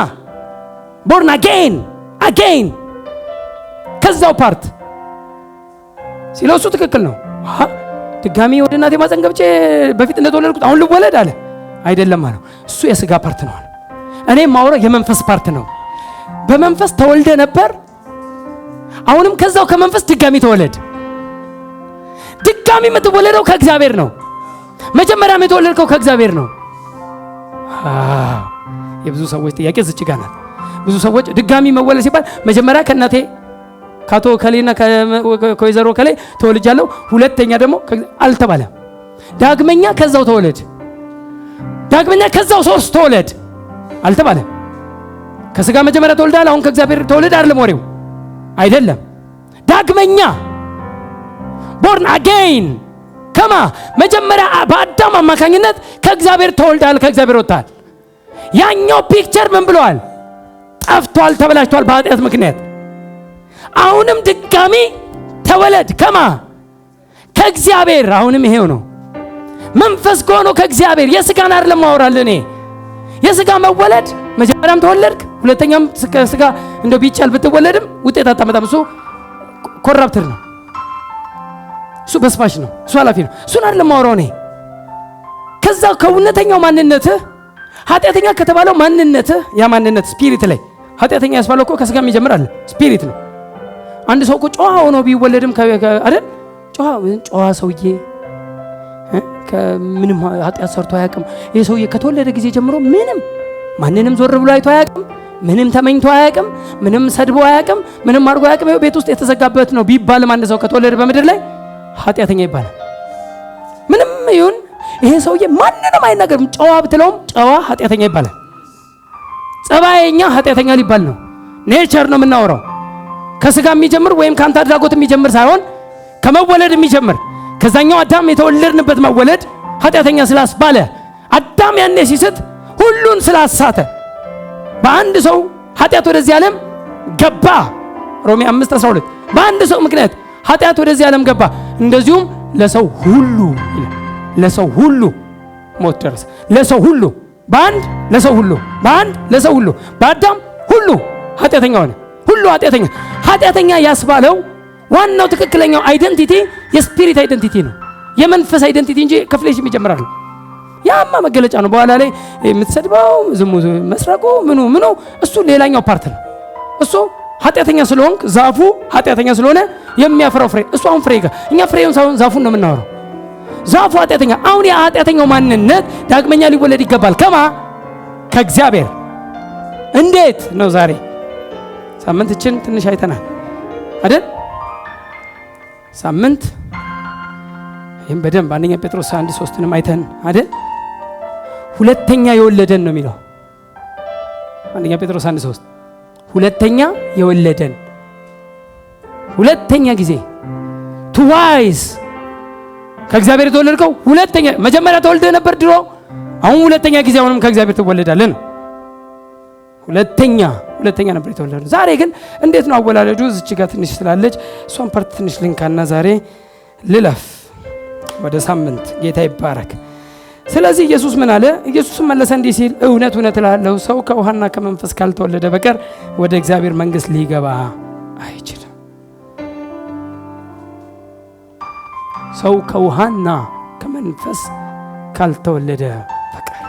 born again ከዛው ፓርት ሲለው እሱ ትክክል ነው። ድጋሚ ወደ እናቴ ማፀን ገብቼ በፊት እንደተወለድኩት አሁን ልወለድ አለ አይደለም አለው። እሱ የስጋ ፓርት ነው። እኔ ማውራው የመንፈስ ፓርት ነው። በመንፈስ ተወልደ ነበር፣ አሁንም ከዛው ከመንፈስ ድጋሚ ተወለድ። ድጋሚ የምትወለደው ከእግዚአብሔር ነው። መጀመሪያም የተወለድከው ከእግዚአብሔር ነው። የብዙ ሰዎች ጥያቄ ዝች ጋር ናት። ብዙ ሰዎች ድጋሚ መወለድ ሲባል መጀመሪያ ከእናቴ ካቶ ከሌና ከወይዘሮ ከሌ ተወልጃለሁ፣ ሁለተኛ ደግሞ አልተባለም። ዳግመኛ ከዛው ተወለድ፣ ዳግመኛ ከዛው ሶስት ተወለድ አልተባለም። ከስጋ መጀመሪያ ተወልዳል፣ አሁን ከእግዚአብሔር ተወለድ አይደለም ወሬው። አይደለም ዳግመኛ born again ከማ መጀመሪያ በአዳም አማካኝነት ከእግዚአብሔር ተወልዳል፣ ከእግዚአብሔር ወጣል። ያኛው ፒክቸር ምን ብለዋል? ጠፍቷል፣ ተበላሽቷል በኃጢአት ምክንያት። አሁንም ድጋሚ ተወለድ ከማ ከእግዚአብሔር። አሁንም ይሄው ነው መንፈስ ከሆነ ከእግዚአብሔር። የስጋን አይደለም ማወራል። እኔ የስጋ መወለድ መጀመሪያም ተወለድክ፣ ሁለተኛም ስጋ እንደው ቢቻል ብትወለድም ውጤት አታመጣም። እሱ ኮራፕተር ነው፣ እሱ በስፋሽ ነው፣ እሱ ኃላፊ ነው። እሱን አይደለም ማወራው እኔ። ከዛ ከእውነተኛው ማንነትህ ኃጢአተኛ ከተባለው ማንነትህ፣ ያ ማንነት ስፒሪት ላይ ኃጢአተኛ ያስባለው እኮ ከስጋ የሚጀምር አለ፣ ስፒሪት ነው። አንድ ሰው እኮ ጨዋ ሆኖ ቢወለድም አይደል ጨዋ ሰውዬ ከምንም ኃጢአት ሰርቶ አያውቅም። ይሄ ሰውዬ ከተወለደ ጊዜ ጀምሮ ማንንም ዞር ብሎ አይቶ አያውቅም፣ ምንም ተመኝቶ አያውቅም፣ ምንም ሰድቦ አያውቅም፣ ምንም አድርጎ አያውቅም። ይሄ ቤት ውስጥ የተዘጋበት ነው ቢባልም አንድ ሰው ከተወለደ በምድር ላይ ኃጢአተኛ ይባላል። ምንም ይሁን ይሄ ሰውዬ ማንንም አይናገርም። ጨዋ ብትለውም ጨዋ ኃጢአተኛ ይባላል። ጸባየኛ ኃጢአተኛ ሊባል ነው። ኔቸር ነው የምናወራው። ከስጋ የሚጀምር ወይም ካንተ አድራጎት የሚጀምር ሳይሆን ከመወለድ የሚጀምር ከዛኛው አዳም የተወለድንበት መወለድ ኃጢአተኛ ስላስባለ አዳም ያኔ ሲስት ሁሉን ስላሳተ በአንድ ሰው ኃጢአት ወደዚህ ዓለም ገባ። ሮሜ 5:12 በአንድ ሰው ምክንያት ኃጢአት ወደዚህ ዓለም ገባ፣ እንደዚሁም ለሰው ሁሉ ለሰው ሁሉ ሞት ደረሰ። ለሰው ሁሉ በአንድ ለሰው ሁሉ በአንድ ለሰው ሁሉ በአዳም ሁሉ ኃጢአተኛ ሆነ። ሁሉ ኃጢአተኛ። ኃጢአተኛ ያስባለው ዋናው ትክክለኛው አይደንቲቲ የስፒሪት አይደንቲቲ ነው፣ የመንፈስ አይደንቲቲ እንጂ ከፍሌሽ የሚጀምራል። ያማ መገለጫ ነው። በኋላ ላይ የምትሰድበው ዝሙት፣ መስረቁ፣ ምኑ እሱ ሌላኛው ፓርት ነው። እሱ ኃጢአተኛ ስለሆንክ ዛፉ ኃጢአተኛ ስለሆነ የሚያፈራው ፍሬ እሱ አሁን ፍሬ እኛ ፍሬውን ሳይሆን ዛፉን ነው የምናወራው። ዛፉ ኃጢአተኛ። አሁን የኃጢአተኛው ማንነት ዳግመኛ ሊወለድ ይገባል። ከማ ከእግዚአብሔር። እንዴት ነው? ዛሬ ሳምንት እችን ትንሽ አይተናል አይደል? ሳምንት ይህም በደንብ አንደኛ ጴጥሮስ 1:3ንም አይተን አይደል? ሁለተኛ የወለደን ነው የሚለው አንደኛ ጴጥሮስ 1:3 ሁለተኛ የወለደን ሁለተኛ ጊዜ ትዋይስ ከእግዚአብሔር የተወለድከው ሁለተኛ። መጀመሪያ ተወልደ ነበር ድሮ፣ አሁን ሁለተኛ ጊዜ አሁንም ከእግዚአብሔር ትወለዳለህ ነው። ሁለተኛ ነበር የተወለደው። ዛሬ ግን እንዴት ነው አወላለዱ? እዚች ጋር ትንሽ ስላለች እሷን ፓርት ትንሽ ልንካና ዛሬ ልለፍ ወደ ሳምንት። ጌታ ይባረክ። ስለዚህ ኢየሱስ ምን አለ? ኢየሱስም መለሰ እንዲህ ሲል እውነት እውነት እልሃለሁ ሰው ከውሃና ከመንፈስ ካልተወለደ በቀር ወደ እግዚአብሔር መንግሥት ሊገባ አይችልም። ሰው ከውሃና ከመንፈስ ካልተወለደ በቀር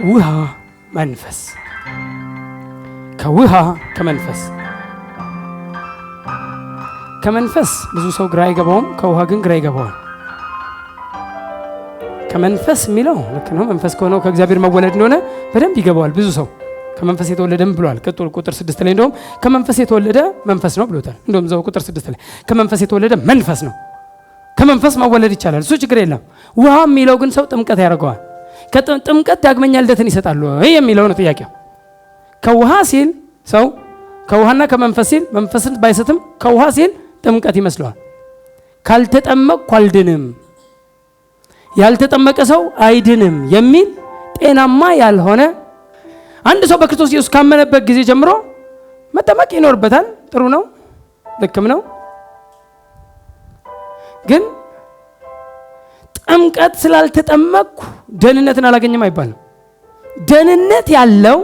ውሃ መንፈስ ከውሃ ከመንፈስ ብዙ ሰው ግራ አይገባውም። ከውሃ ግን ግራ ይገባዋል። ከመንፈስ የሚለው ልክ ነው። መንፈስ ከሆነው ከእግዚአብሔር መወለድ እንደሆነ በደንብ ይገባዋል ብዙ ሰው። ከመንፈስ የተወለደም ብሏል። ቁጥር 6 ላይ እንደውም ከመንፈስ የተወለደ መንፈስ ነው ብሎታል። እንደውም ዘው ቁጥር 6 ላይ ከመንፈስ የተወለደ መንፈስ ነው። ከመንፈስ መወለድ ይቻላል፣ እሱ ችግር የለም። ውሃ የሚለው ግን ሰው ጥምቀት ያደርገዋል። ከጥምቀት ዳግመኛ ልደትን ይሰጣሉ ወይ የሚለው ነው ጥያቄው። ከውሃ ሲል ሰው ከውሃና ከመንፈስ ሲል መንፈስን ባይሰትም ከውሃ ሲል ጥምቀት ይመስለዋል። ካልተጠመቅኩ አልድንም፣ ያልተጠመቀ ሰው አይድንም የሚል ጤናማ ያልሆነ አንድ ሰው በክርስቶስ ኢየሱስ ካመነበት ጊዜ ጀምሮ መጠመቅ ይኖርበታል። ጥሩ ነው፣ ልክም ነው። ግን ጥምቀት ስላልተጠመቅኩ ደህንነትን አላገኘም አይባልም። ደህንነት ያለው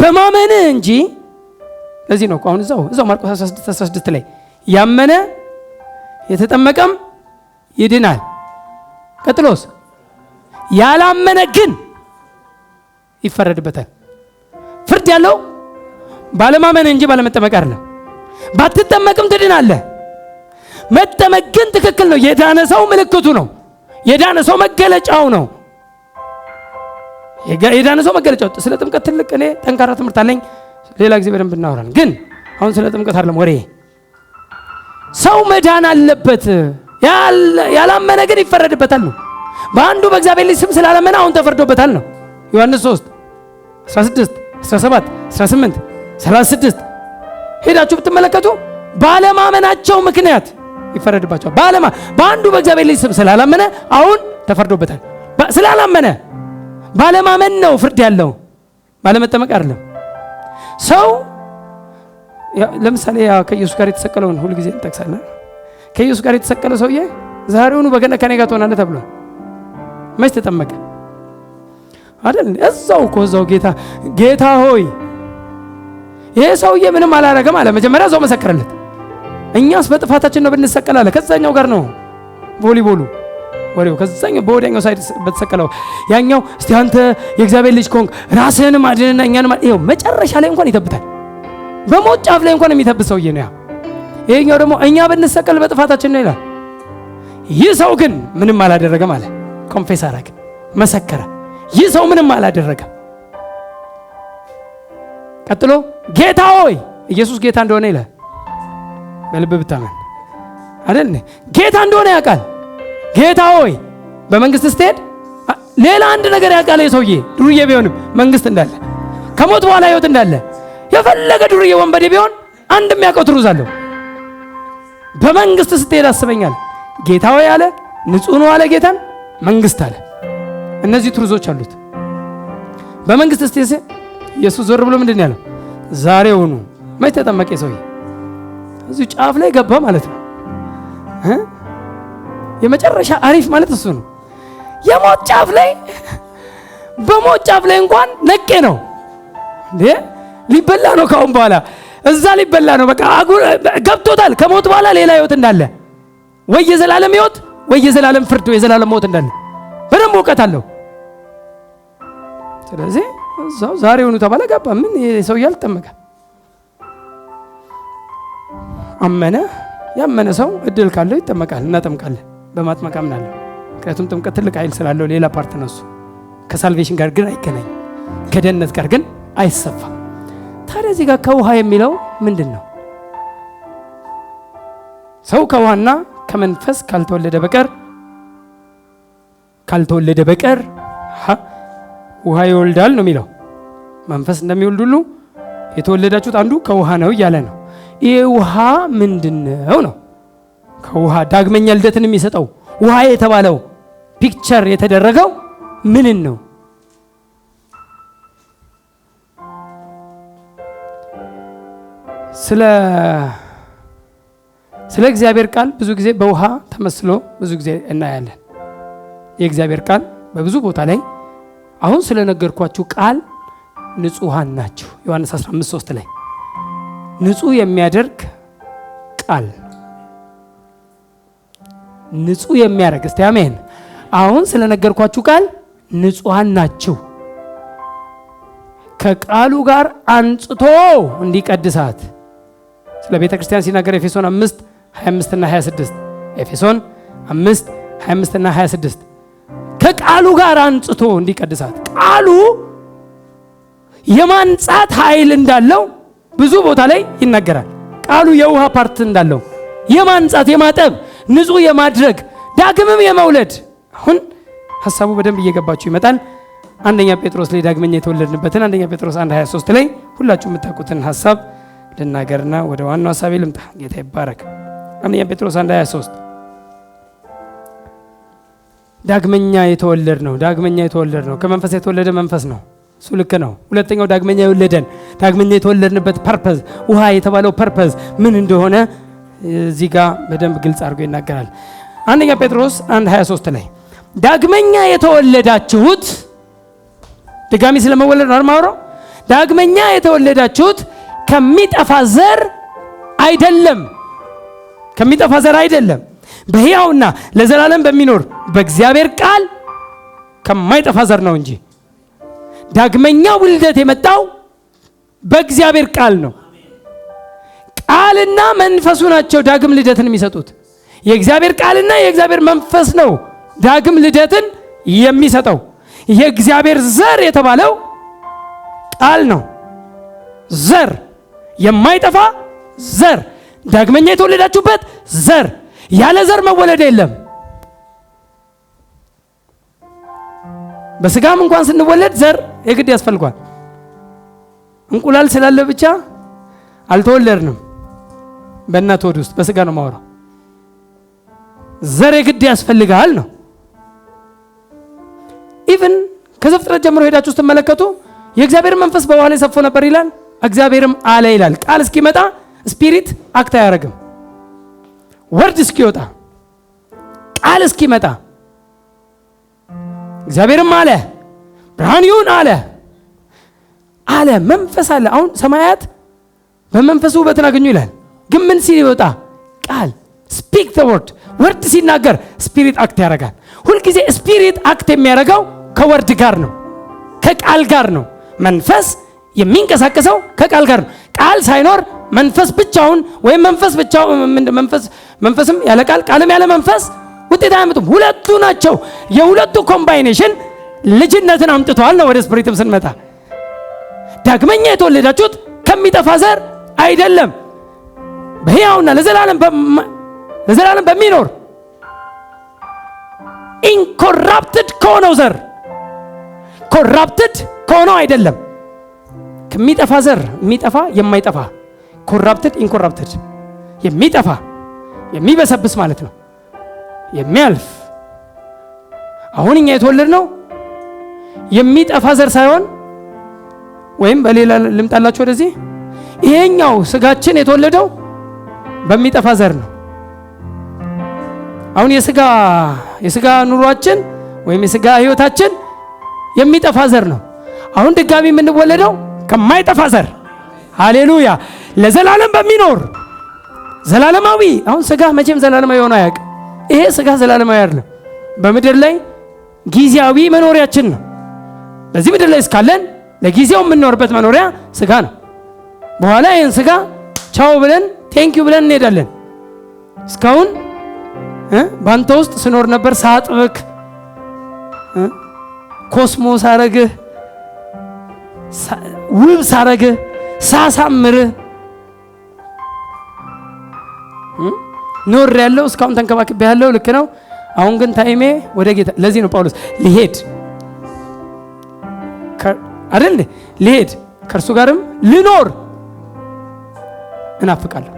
በማመን እንጂ። ለዚህ ነው አሁን እዛው ማርቆስ 16 ላይ ያመነ የተጠመቀም ይድናል። ቀጥሎስ ያላመነ ግን ይፈረድበታል። ፍርድ ያለው ባለማመን እንጂ ባለመጠመቅ አይደለም። ባትጠመቅም ትድናለህ። መጠመቅ ግን ትክክል ነው። የዳነ ሰው ምልክቱ ነው። የዳነ ሰው መገለጫው ነው። የዳነ ሰው መገለጫው። ስለ ጥምቀት ትልቅ እኔ ጠንካራ ትምህርት አለኝ። ሌላ ጊዜ በደንብ እናወራለን። ግን አሁን ስለ ጥምቀት አይደለም ወሬ። ሰው መዳን አለበት። ያላመነ ግን ይፈረድበታል ነው። በአንዱ በእግዚአብሔር ልጅ ስም ስላላመነ አሁን ተፈርዶበታል ነው። ዮሐንስ 3:16 17 18 36 ሄዳችሁ ብትመለከቱ ባለማመናቸው ምክንያት ይፈረድባቸዋል። በአንዱ በእግዚአብሔር ልጅ ስም ስላላመነ አሁን ተፈርዶበታል። ስላላመነ ባለማመን ነው ፍርድ ያለው፣ ባለመጠመቅ አይደለም። ሰው ለምሳሌ ከኢየሱስ ጋር የተሰቀለውን ሁሉ ጊዜ እንጠቅሳለን። ከኢየሱስ ጋር የተሰቀለ ሰውዬ ዛሬውኑ በገነት ከኔ ጋር ትሆናለህ ተብሏል። መች ተጠመቀ አይደል? እዛው ጌታ ሆይ ይሄ ሰውዬ ምንም አላረገም አለ። መጀመሪያ እዛው መሰከረለት። እኛስ በጥፋታችን ነው ብንሰቀል አለ። ከዛኛው ጋር ነው ቮሊቦሉ ወሬው። ከዛኛው በወዲያኛው ሳይድ በተሰቀለው ያኛው እስቲ አንተ የእግዚአብሔር ልጅ ከሆንክ ራስህንም አድንና እኛንም ይኸው መጨረሻ ላይ እንኳን ይተብታል። በሞት ጫፍ ላይ እንኳን የሚተብት ሰውዬ ነው ያ። ይሄኛው ደግሞ እኛ ብንሰቀል በጥፋታችን ነው ይላል። ይህ ሰው ግን ምንም አላደረገም አለ። ኮንፌስ አረገ፣ መሰከረ። ይህ ሰው ምንም አላደረገም። ቀጥሎ ጌታ ሆይ ኢየሱስ ጌታ እንደሆነ ይላል። በልብ ብታመን አይደል? ጌታ እንደሆነ ያውቃል። ጌታ ሆይ በመንግስት ስትሄድ ሌላ አንድ ነገር ያውቃል። የሰውዬ ዱርዬ ቢሆንም መንግስት እንዳለ ከሞት በኋላ ህይወት እንዳለ የፈለገ ዱርዬ ወንበዴ ቢሆን አንድ የሚያውቀው ትሩዝ አለው። በመንግስት ስትሄድ አስበኛል። ጌታ ሆይ አለ፣ ንጹህ ነው አለ ጌታን፣ መንግስት አለ። እነዚህ ትሩዞች አሉት። በመንግስት ስትሄድ ኢየሱስ ዞር ብሎ ምንድን ያለው? ዛሬውኑ መች ተጠመቀ ሰውዬ? እዚህ ጫፍ ላይ ገባ ማለት ነው። የመጨረሻ አሪፍ ማለት እሱ ነው። የሞት ጫፍ ላይ በሞት ጫፍ ላይ እንኳን ነቄ ነው እንዴ! ሊበላ ነው ካሁን በኋላ እዛ ሊበላ ነው። በቃ ገብቶታል። ከሞት በኋላ ሌላ ህይወት እንዳለ፣ ወይ የዘላለም ህይወት ወይ የዘላለም ፍርድ ወይ የዘላለም ሞት እንዳለ በደንብ እውቀት አለው። ስለዚህ እዛው ዛሬውኑ ተባለ ገባ። ምን ሰው ያልተጠመቀ አመነ። ያመነ ሰው እድል ካለው ይጠመቃል። እናጠምቃለን በማጥመቅ አምናለሁ። ምክንያቱም ጥምቀት ትልቅ ኃይል ስላለው ሌላ ፓርት ነው እሱ። ከሳልቬሽን ጋር ግን አይገናኝ፣ ከደህንነት ጋር ግን አይሰፋም። ታዲያ እዚህ ጋር ከውሃ የሚለው ምንድን ነው? ሰው ከውሃና ከመንፈስ ካልተወለደ በቀር ውሃ ይወልዳል ነው የሚለው። መንፈስ እንደሚወልድ ሁሉ የተወለዳችሁት አንዱ ከውሃ ነው እያለ ነው። ይህ ውሃ ምንድነው ነው? ከውሃ ዳግመኛ ልደትን የሚሰጠው ውሃ የተባለው ፒክቸር የተደረገው ምንን ነው? ስለ እግዚአብሔር ቃል ብዙ ጊዜ በውሃ ተመስሎ ብዙ ጊዜ እናያለን። የእግዚአብሔር ቃል በብዙ ቦታ ላይ አሁን ስለነገርኳችሁ ቃል ንጹሃን ናችሁ ዮሐንስ 15:3 ላይ ንጹህ የሚያደርግ ቃል፣ ንጹህ የሚያደርግ እስቲ አሜን። አሁን ስለነገርኳችሁ ቃል ንጹሃን ናችሁ ከቃሉ ጋር አንጽቶ እንዲቀድሳት ስለ ቤተ ክርስቲያን ሲናገር ኤፌሶን 5:25 እና 26 ኤፌሶን 5:25 እና 26 ከቃሉ ጋር አንጽቶ እንዲቀድሳት። ቃሉ የማንጻት ኃይል እንዳለው ብዙ ቦታ ላይ ይናገራል። ቃሉ የውሃ ፓርት እንዳለው የማንጻት፣ የማጠብ፣ ንጹህ የማድረግ ዳግምም የመውለድ። አሁን ሐሳቡ በደንብ እየገባችሁ ይመጣል። አንደኛ ጴጥሮስ ላይ ዳግመኛ የተወለድንበትን አንደኛ ጴጥሮስ 1:23 ላይ ሁላችሁ የምታውቁትን ሐሳብ ልናገርና ወደ ዋናው ሐሳቤ ልምጣ። ጌታ ይባረክ። አንደኛ ጴጥሮስ 1:23 ዳግመኛ የተወለድ ነው። ከመንፈስ የተወለደ መንፈስ ነው። እሱ ልክ ነው። ሁለተኛው ዳግመኛ የወለደን ዳግመኛ የተወለድንበት ፐርፐዝ ውሃ የተባለው ፐርፐዝ ምን እንደሆነ እዚህ ጋር በደንብ ግልጽ አድርጎ ይናገራል። አንደኛ ጴጥሮስ 1:23 ላይ ዳግመኛ የተወለዳችሁት ድጋሚ ስለመወለድ ነው ማውራው። ዳግመኛ የተወለዳችሁት ከሚጠፋ ዘር አይደለም፣ በሕያውና ለዘላለም በሚኖር በእግዚአብሔር ቃል ከማይጠፋ ዘር ነው እንጂ። ዳግመኛ ውልደት የመጣው በእግዚአብሔር ቃል ነው። ቃልና መንፈሱ ናቸው ዳግም ልደትን የሚሰጡት። የእግዚአብሔር ቃልና የእግዚአብሔር መንፈስ ነው ዳግም ልደትን የሚሰጠው። የእግዚአብሔር ዘር የተባለው ቃል ነው። ዘር፣ የማይጠፋ ዘር፣ ዳግመኛ የተወለዳችሁበት ዘር። ያለ ዘር መወለድ የለም። በስጋም እንኳን ስንወለድ ዘር የግድ ያስፈልጓል። እንቁላል ስላለ ብቻ አልተወለድንም። በእናት ሆድ ውስጥ በስጋ ነው ማወራው። ዘር የግድ ያስፈልጋል ነው። ኢቭን ከዘፍጥረት ጀምሮ ሄዳችሁ ስትመለከቱ የእግዚአብሔር መንፈስ በውሃ ላይ ሰፎ ነበር ይላል። እግዚአብሔርም አለ ይላል። ቃል እስኪመጣ ስፒሪት አክት አያደርግም። ወርድ እስኪወጣ ቃል እስኪመጣ እግዚአብሔርም አለ ብርሃን ይሁን አለ መንፈስ አለ። አሁን ሰማያት በመንፈሱ ውበትን አገኙ ይላል። ግን ምን ሲወጣ ቃል ስፒክ ዘ ወርድ፣ ወርድ ሲናገር ስፒሪት አክት ያደርጋል። ሁልጊዜ ስፒሪት አክት የሚያደርገው ከወርድ ጋር ነው፣ ከቃል ጋር ነው። መንፈስ የሚንቀሳቀሰው ከቃል ጋር ነው። ቃል ሳይኖር መንፈስ ብቻውን ወይም መንፈስም ያለ ቃል ቃልም ያለ መንፈስ ውጤት አያመጡም። ሁለቱ ናቸው። የሁለቱ ኮምባይኔሽን ልጅነትን አምጥተዋል ነው። ወደ ስፒሪትም ስንመጣ ዳግመኛ የተወለዳችሁት ከሚጠፋ ዘር አይደለም፣ በሕያውና ለዘላለም በሚኖር ኢንኮራፕትድ ከሆነው ዘር፣ ኮራፕትድ ከሆነው አይደለም። ከሚጠፋ ዘር የሚጠፋ የማይጠፋ፣ ኮራፕትድ ኢንኮራፕትድ የሚጠፋ የሚበሰብስ ማለት ነው፣ የሚያልፍ። አሁን እኛ የተወለድነው የሚጠፋ ዘር ሳይሆን ወይም በሌላ ልምጣላችሁ ወደዚህ፣ ይሄኛው ስጋችን የተወለደው በሚጠፋ ዘር ነው። አሁን የስጋ ኑሯችን ወይም የስጋ ህይወታችን የሚጠፋ ዘር ነው። አሁን ድጋሚ የምንወለደው ከማይጠፋ ዘር፣ ሃሌሉያ፣ ለዘላለም በሚኖር ዘላለማዊ። አሁን ስጋ መቼም ዘላለማዊ ሆኖ አያውቅም። ይሄ ስጋ ዘላለማዊ አይደለም፣ በምድር ላይ ጊዜያዊ መኖሪያችን ነው። በዚህ ምድር ላይ እስካለን ለጊዜው የምንኖርበት መኖሪያ ስጋ ነው። በኋላ ይህን ስጋ ቻው ብለን ቴንኪዩ ብለን እንሄዳለን። እስካሁን ባንተ ውስጥ ስኖር ነበር፣ ሳጥብክ፣ ኮስሞስ ሳረግህ፣ ውብ ሳረግህ፣ ሳሳምርህ ኖር ያለው እስካሁን ተንከባክቤ ያለው ልክ ነው። አሁን ግን ታይሜ ወደ ጌታ። ለዚህ ነው ጳውሎስ ሊሄድ አይደል ሊሄድ ከእርሱ ጋርም ልኖር እናፍቃለሁ።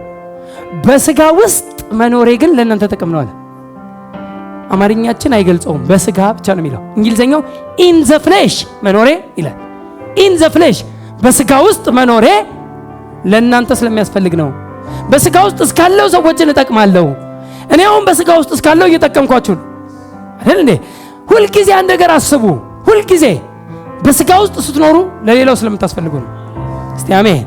በስጋ ውስጥ መኖሬ ግን ለእናንተ ጥቅም ነው አለ። አማርኛችን አይገልጸውም፣ በስጋ ብቻ ነው የሚለው። እንግሊዘኛው ኢን ዘ ፍሌሽ መኖሬ ይላል። ኢን ዘ ፍሌሽ በስጋ ውስጥ መኖሬ ለእናንተ ስለሚያስፈልግ ነው። በስጋ ውስጥ እስካለው ሰዎችን እጠቅማለሁ። እኔ አሁን በስጋ ውስጥ እስካለው እየጠቀምኳችሁ ነው አይደል እንዴ? ሁልጊዜ አንድ ነገር አስቡ። ሁልጊዜ በስጋ ውስጥ ስትኖሩ ለሌላው ስለምታስፈልጉ ነው። እስቲ አሜን።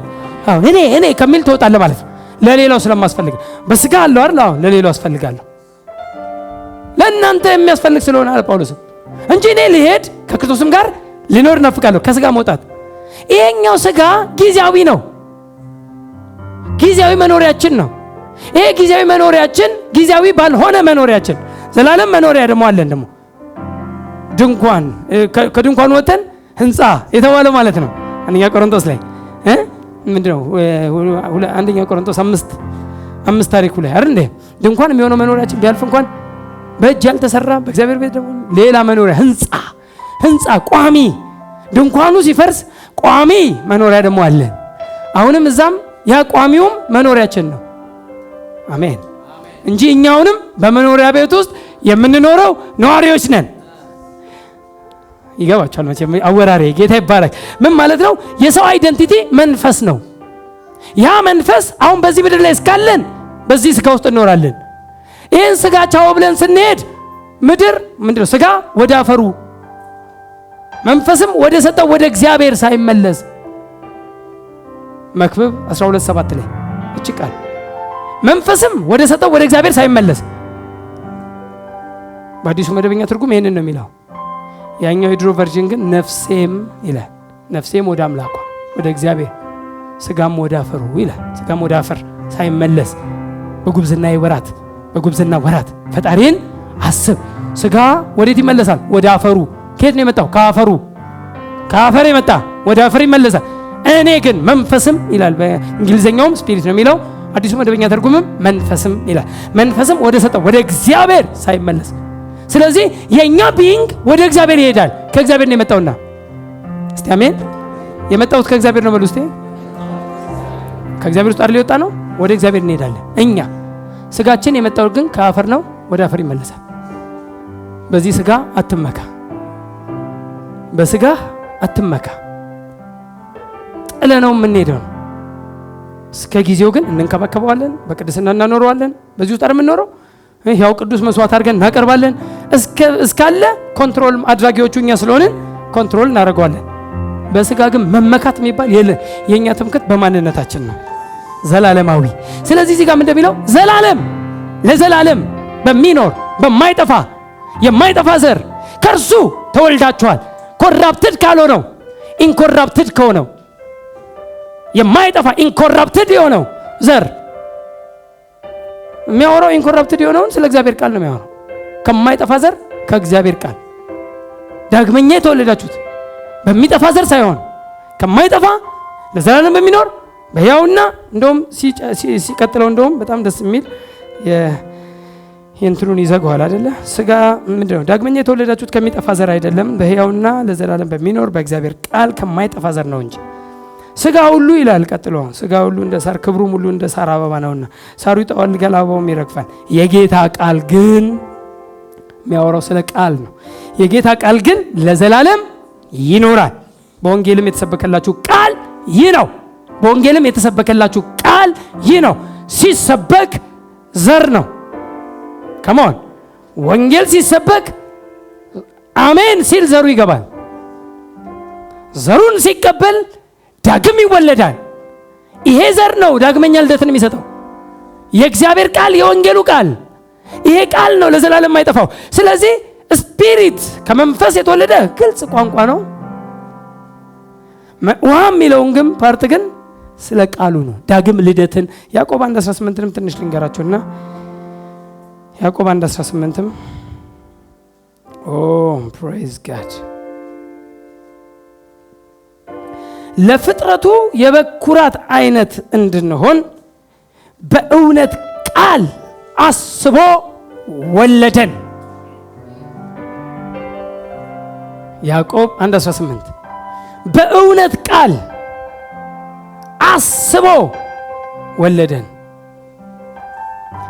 አዎ እኔ ከሚል ትወጣለህ ማለት ነው። ለሌላው ስለማስፈልግ በስጋ አለው አይደል? አዎ ለሌላው አስፈልጋለሁ። ለእናንተ የሚያስፈልግ ስለሆነ አለ ጳውሎስ እንጂ እኔ ልሄድ ከክርስቶስም ጋር ልኖር እናፍቃለሁ። ከስጋ መውጣት። ይሄኛው ስጋ ጊዜያዊ ነው፣ ጊዜያዊ መኖሪያችን ነው። ይሄ ጊዜያዊ መኖሪያችን ጊዜያዊ ባልሆነ መኖሪያችን ዘላለም መኖሪያ ደግሞ አለን። ደግሞ ድንኳን ከድንኳን ወተን ህንፃ የተባለው ማለት ነው። አንደኛ ቆሮንቶስ ላይ ምንድነው? አንደኛ ቆሮንቶስ 5 ታሪኩ ላይ አይደል እንዴ? ድንኳን የሚሆነው መኖሪያችን ቢያልፍ እንኳን በእጅ ያልተሰራ በእግዚአብሔር ቤት ደግሞ ሌላ መኖሪያ ህንፃ ቋሚ። ድንኳኑ ሲፈርስ ቋሚ መኖሪያ ደግሞ አለን። አሁንም እዛም ያ ቋሚውም መኖሪያችን ነው። አሜን። እንጂ እኛውንም በመኖሪያ ቤት ውስጥ የምንኖረው ነዋሪዎች ነን። ይገባችኋል መቼም አወራሬ። ጌታ ይባረክ። ምን ማለት ነው? የሰው አይደንቲቲ መንፈስ ነው። ያ መንፈስ አሁን በዚህ ምድር ላይ እስካለን በዚህ ስጋ ውስጥ እንኖራለን። ይህን ስጋ ቻው ብለን ስንሄድ ምድር ምንድነው? ስጋ ወደ አፈሩ፣ መንፈስም ወደ ሰጠው ወደ እግዚአብሔር ሳይመለስ መክብብ 12:7 ላይ እቺ ቃል መንፈስም ወደ ሰጠው ወደ እግዚአብሔር ሳይመለስ። በአዲሱ መደበኛ ትርጉም ይሄንን ነው የሚለው። ያኛው የድሮ ቨርዥን ግን ነፍሴም ይላል። ነፍሴም ወደ አምላኳ ወደ እግዚአብሔር፣ ስጋም ወደ አፈሩ ይላል። ስጋም ወደ አፈር ሳይመለስ በጉብዝና ወራት ፈጣሪን አስብ። ስጋ ወዴት ይመለሳል? ወደ አፈሩ። ከየት ነው የመጣው? ከአፈር የመጣ ወደ አፈር ይመለሳል። እኔ ግን መንፈስም ይላል። በእንግሊዘኛውም ስፒሪት ነው የሚለው። አዲሱ መደበኛ ትርጉምም መንፈስም ይላል። መንፈስም ወደ ሰጠው ወደ እግዚአብሔር ሳይመለስ። ስለዚህ የኛ ቢንግ ወደ እግዚአብሔር ይሄዳል። ከእግዚአብሔር ነው የመጣውና እስቲ አሜን። የመጣውት ከእግዚአብሔር ነው በሉ እስቲ። ከእግዚአብሔር ውስጥ አይደል የወጣ ነው? ወደ እግዚአብሔር እንሄዳለን እኛ። ስጋችን የመጣው ግን ከአፈር ነው፣ ወደ አፈር ይመለሳል። በዚህ ስጋ አትመካ፣ በስጋ አትመካ። ጥለነው የምንሄደው ነው። እስከ ጊዜው ግን እንንከባከበዋለን፣ በቅድስና እናኖረዋለን። በዚህ ውስጥ የምንኖረው ያው ቅዱስ መስዋዕት አድርገን እናቀርባለን። እስካለ ኮንትሮል አድራጊዎቹ እኛ ስለሆንን ኮንትሮል እናደርገዋለን። በስጋ ግን መመካት የሚባል የለ። የኛ ትምክህት በማንነታችን ነው፣ ዘላለማዊ። ስለዚህ እዚህ ጋር ምን እንደሚለው ዘላለም ለዘላለም በሚኖር በማይጠፋ የማይጠፋ ዘር ከእርሱ ተወልዳችኋል። ኮራፕትድ ካልሆነው ኢንኮራፕትድ ከሆነው የማይጠፋ ኢንኮራፕትድ የሆነው ዘር የሚያወራው ኢንኮራፕትድ የሆነውን ስለ እግዚአብሔር ቃል ነው የሚያወራው። ከማይጠፋ ዘር ከእግዚአብሔር ቃል ዳግመኛ የተወለዳችሁት በሚጠፋ ዘር ሳይሆን ከማይጠፋ ለዘላለም በሚኖር በሕያውና እንደውም ሲቀጥለው እንደውም በጣም ደስ የሚል እንትኑን ይዘጋዋል አይደለ? ስጋ ምንድነው? ዳግመኛ የተወለዳችሁት ከሚጠፋ ዘር አይደለም በሕያውና ለዘላለም በሚኖር በእግዚአብሔር ቃል ከማይጠፋ ዘር ነው እንጂ። ስጋ ሁሉ ይላል ቀጥሎ፣ ስጋ ሁሉ እንደ ሳር ክብሩም ሁሉ እንደ ሳር አበባ ነውና ሳሩ ይጠወልጋል አበባውም ይረግፋል። የጌታ ቃል ግን የሚያወራው ስለ ቃል ነው። የጌታ ቃል ግን ለዘላለም ይኖራል። በወንጌልም የተሰበከላችሁ ቃል ይህ ነው። በወንጌልም የተሰበከላችሁ ቃል ይህ ነው። ሲሰበክ ዘር ነው። ከመሆን ወንጌል ሲሰበክ አሜን ሲል ዘሩ ይገባል። ዘሩን ሲቀበል ዳግም ይወለዳል። ይሄ ዘር ነው ዳግመኛ ልደትን የሚሰጠው የእግዚአብሔር ቃል፣ የወንጌሉ ቃል። ይሄ ቃል ነው ለዘላለም የማይጠፋው። ስለዚህ ስፒሪት ከመንፈስ የተወለደ ግልጽ ቋንቋ ነው። ውሃ የሚለውን ግን ፓርት ግን ስለ ቃሉ ነው። ዳግም ልደትን ያዕቆብ 1:18ንም ትንሽ ልንገራችሁና ያዕቆብ 1:18ም ፕሬዝ ጋድ ለፍጥረቱ የበኩራት አይነት እንድንሆን በእውነት ቃል አስቦ ወለደን። ያዕቆብ 1:18 በእውነት ቃል አስቦ ወለደን።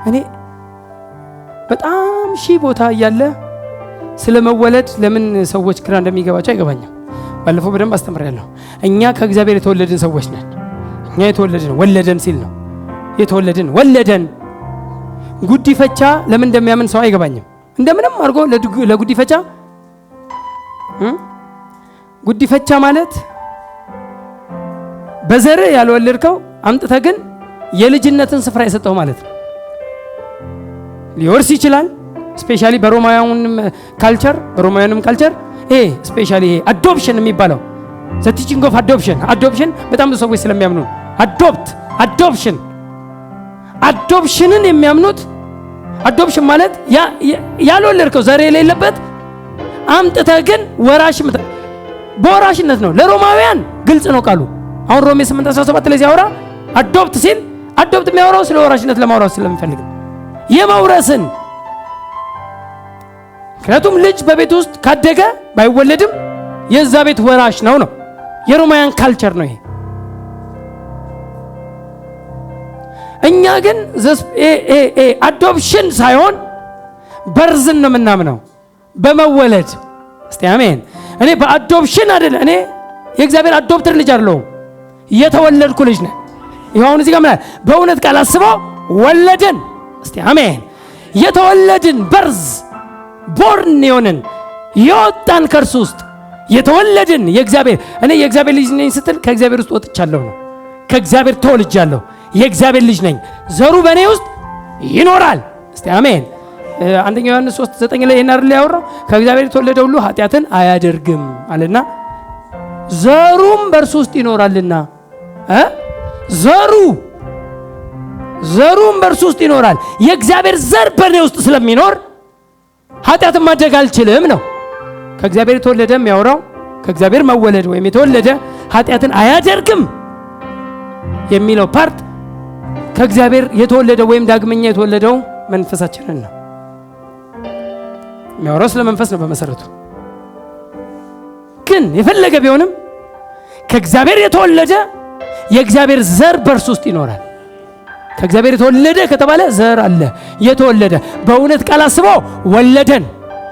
እኔ በጣም ሺህ ቦታ እያለ ስለ መወለድ ለምን ሰዎች ግራ እንደሚገባቸው አይገባኝም። ባለፈው በደንብ አስተምሬያለሁ። እኛ ከእግዚአብሔር የተወለድን ሰዎች ነን። እኛ የተወለድን ወለደን ሲል ነው የተወለድን ወለደን። ጉዲፈቻ ለምን እንደሚያምን ሰው አይገባኝም። እንደምንም አድርጎ ለጉዲፈቻ ጉዲፈቻ ማለት በዘር ያልወለድከው አምጥተ ግን የልጅነትን ስፍራ የሰጠው ማለት ነው። ሊወርስ ይችላል። ስፔሻሊ በሮማውያኑም ካልቸር ስፔሻሊ አዶፕሽን የሚባለው ዘ ቲቺንግ ኦፍ አዶፕሽን በጣም ብዙ ሰዎች ስለሚያምኑ አዶፕሽንን የሚያምኑት አዶፕሽን ማለት ያልወለድከው ዘር የሌለበት አምጥተ ግን በወራሽነት ነው። ለሮማውያን ግልጽ ነው ቃሉ። አሁን ሮሜ 8:17 ላይ ሲያወራ አዶፕት ሲል አዶፕት የሚያወራው ስለ ወራሽነት ለማውራት ስለሚፈልግ የመውረስን። ምክንያቱም ልጅ በቤት ውስጥ ካደገ ባይወለድም የዛ ቤት ወራሽ ነው። የሮማውያን ካልቸር ነው ይሄ። እኛ ግን አዶፕሽን ሳይሆን በርዝን ነው የምናምነው፣ በመወለድ። እስቲ አሜን። እኔ በአዶፕሽን አይደል፣ እኔ የእግዚአብሔር አዶፕትድ ልጅ አይደለሁም፣ የተወለድኩ ልጅ ነኝ። ይሁን እዚህ ጋር ማለት በእውነት ቃል አስቦ ወለደን። እስቲ አሜን። የተወለድን በርዝ ቦርን የሆንን የወጣን ከእርሱ ውስጥ የተወለድን እኔ የእግዚአብሔር ልጅ ነኝ ስትል ከእግዚአብሔር ውስጥ ወጥቻለሁ ነው። ከእግዚአብሔር ተወልጃለሁ፣ የእግዚአብሔር ልጅ ነኝ፣ ዘሩ በእኔ ውስጥ ይኖራል። እስቲ አሜን። አንደኛ ዮሐንስ 3:9 ላይ ይናር ላይ ያወራው ከእግዚአብሔር የተወለደ ሁሉ ኃጢአትን አያደርግም አለና ዘሩም በእርሱ ውስጥ ይኖራልና ዘሩም በእርሱ ውስጥ ይኖራል። የእግዚአብሔር ዘር በእኔ ውስጥ ስለሚኖር ኃጢአትን ማድረግ አልችልም ነው። ከእግዚአብሔር የተወለደ የሚያወራው ከእግዚአብሔር መወለድ ወይም የተወለደ ኃጢአትን አያደርግም የሚለው ፓርት ከእግዚአብሔር የተወለደ ወይም ዳግመኛ የተወለደው መንፈሳችንን ነው የሚያወራው። ስለ መንፈስ ነው በመሰረቱ። ግን የፈለገ ቢሆንም ከእግዚአብሔር የተወለደ የእግዚአብሔር ዘር በእርሱ ውስጥ ይኖራል። ከእግዚአብሔር የተወለደ ከተባለ ዘር አለ። የተወለደ በእውነት ቃል አስቦ ወለደን።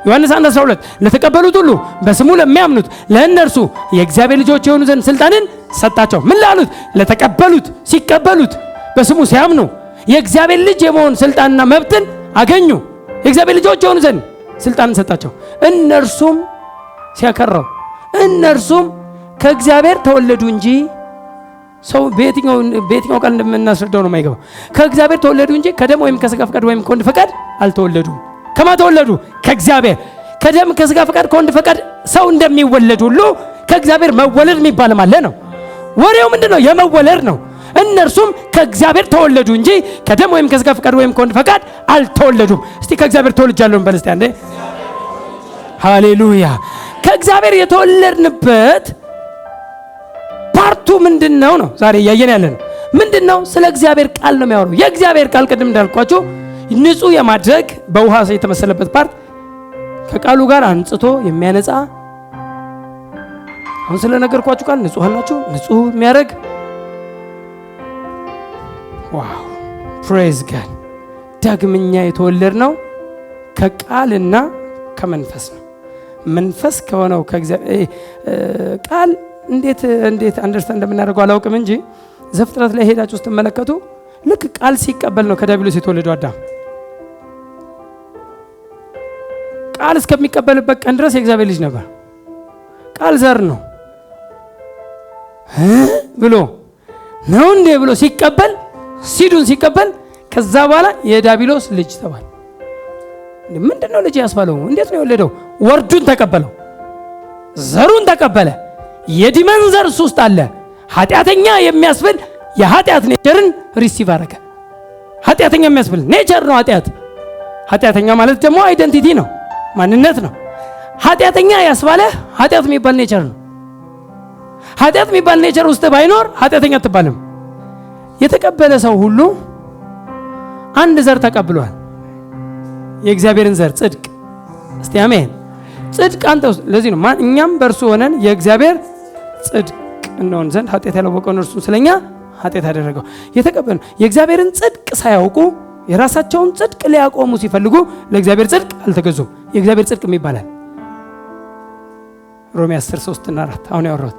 ዮሐንስ 1:12 ለተቀበሉት ሁሉ በስሙ ለሚያምኑት ለእነርሱ የእግዚአብሔር ልጆች የሆኑ ዘንድ ስልጣንን ሰጣቸው። ምን ላሉት? ለተቀበሉት። ሲቀበሉት በስሙ ሲያምኑ የእግዚአብሔር ልጅ የመሆን ስልጣንና መብትን አገኙ። የእግዚአብሔር ልጆች የሆኑ ዘንድ ስልጣንን ሰጣቸው። እነርሱም ሲያከራው እነርሱም ከእግዚአብሔር ተወለዱ እንጂ ሰው በየትኛው ቃል እንደምናስረዳው ነው የማይገባው። ከእግዚአብሔር ተወለዱ እንጂ ከደም ወይም ከስጋ ፈቃድ ወይም ከወንድ ፈቃድ አልተወለዱም። ከማ ተወለዱ? ከእግዚአብሔር። ከደም ከስጋ ፈቃድ ከወንድ ፈቃድ ሰው እንደሚወለድ ሁሉ ከእግዚአብሔር መወለድ የሚባልም አለ ነው። ወሬው ምንድነው? የመወለድ ነው። እነርሱም ከእግዚአብሔር ተወለዱ እንጂ ከደም ወይም ከስጋ ፈቃድ ወይም ከወንድ ፈቃድ አልተወለዱም። እስቲ ከእግዚአብሔር ተወልጃለሁ በል እስቲ አንዴ። ሃሌሉያ። ከእግዚአብሔር የተወለድንበት ፓርቱ ምንድነው ነው ዛሬ እያየን ያለ ነው። ምንድነው? ስለ እግዚአብሔር ቃል ነው የሚያወራው። የእግዚአብሔር ቃል ቅድም እንዳልኳችሁ ንጹህ የማድረግ በውሃ የተመሰለበት ፓርት ከቃሉ ጋር አንጽቶ የሚያነጻ አሁን ስለነገርኳችሁ ቃል ንጹሃን ናችሁ ንጹህ የሚያደርግ ዋው ፕሬዝ ጋድ ዳግመኛ የተወለድነው ከቃልና ከመንፈስ ነው። መንፈስ ከሆነው ከእግዚአብሔር ቃል እንዴት አንደርስታንድ እንደምናደርገው አላውቅም እንጂ ዘፍጥረት ላይ ሄዳችሁ ስትመለከቱ ልክ ቃል ሲቀበል ነው ከዲያብሎስ የተወለደው አዳም። ቃል እስከሚቀበልበት ቀን ድረስ የእግዚአብሔር ልጅ ነበር። ቃል ዘር ነው ብሎ ነው እንዴ ብሎ ሲቀበል ሲዱን ሲቀበል ከዛ በኋላ የዲያብሎስ ልጅ ተባለ። ምንድነው ልጅ ያስባለው? እንዴት ነው የወለደው? ወርዱን ተቀበለው፣ ዘሩን ተቀበለ። የዲመን ዘር ውስጥ አለ። ኃጢአተኛ የሚያስብል የኃጢአት ኔቸርን ሪሲቭ አረገ። ኃጢአተኛ የሚያስብል ኔቸር ነው ኃጢአት። ኃጢአተኛ ማለት ደግሞ አይደንቲቲ ነው፣ ማንነት ነው። ኃጢአተኛ ያስባለ ኃጢአት የሚባል ኔቸር ነው። ኃጢአት የሚባል ኔቸር ውስጥ ባይኖር ኃጢአተኛ አትባልም። የተቀበለ ሰው ሁሉ አንድ ዘር ተቀብሏል፣ የእግዚአብሔርን ዘር ጽድቅ። እስቲ አሜን። ጽድቅ አንተ ውስጥ ለዚህ ነው እኛም በእርሱ ሆነን የእግዚአብሔር ጽድቅ እንሆን ዘንድ ኃጢአት ያላወቀውን እርሱን ስለኛ ኃጢአት ያደረገው። የተቀበሉ የእግዚአብሔርን ጽድቅ ሳያውቁ የራሳቸውን ጽድቅ ሊያቆሙ ሲፈልጉ ለእግዚአብሔር ጽድቅ አልተገዙም። የእግዚአብሔር ጽድቅ ይባላል ሮሜ 10:3-4 አሁን ያወራሁት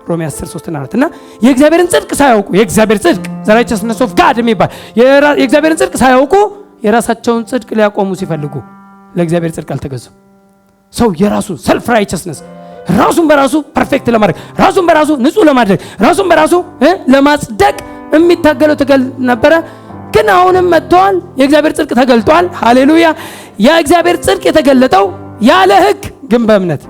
ሮሜ 10:3-4 እና የእግዚአብሔርን ጽድቅ ሳያውቁ የእግዚአብሔር ጽድቅ ዘ ራይቸስነስ ኦፍ ጋድ የሚባል የእግዚአብሔርን ጽድቅ ሳያውቁ የራሳቸውን ጽድቅ ሊያቆሙ ሲፈልጉ ለእግዚአብሔር ጽድቅ አልተገዙም። ሰው የራሱ ሰልፍ ራይቸስነስ ራሱን በራሱ ፐርፌክት ለማድረግ ራሱን በራሱ ንጹህ ለማድረግ ራሱን በራሱ ለማጽደቅ የሚታገለው ትግል ነበረ። ግን አሁንም መጥቷል፣ የእግዚአብሔር ጽድቅ ተገልጧል። ሃሌሉያ። የእግዚአብሔር ጽድቅ የተገለጠው ያለ ሕግ ግን በእምነት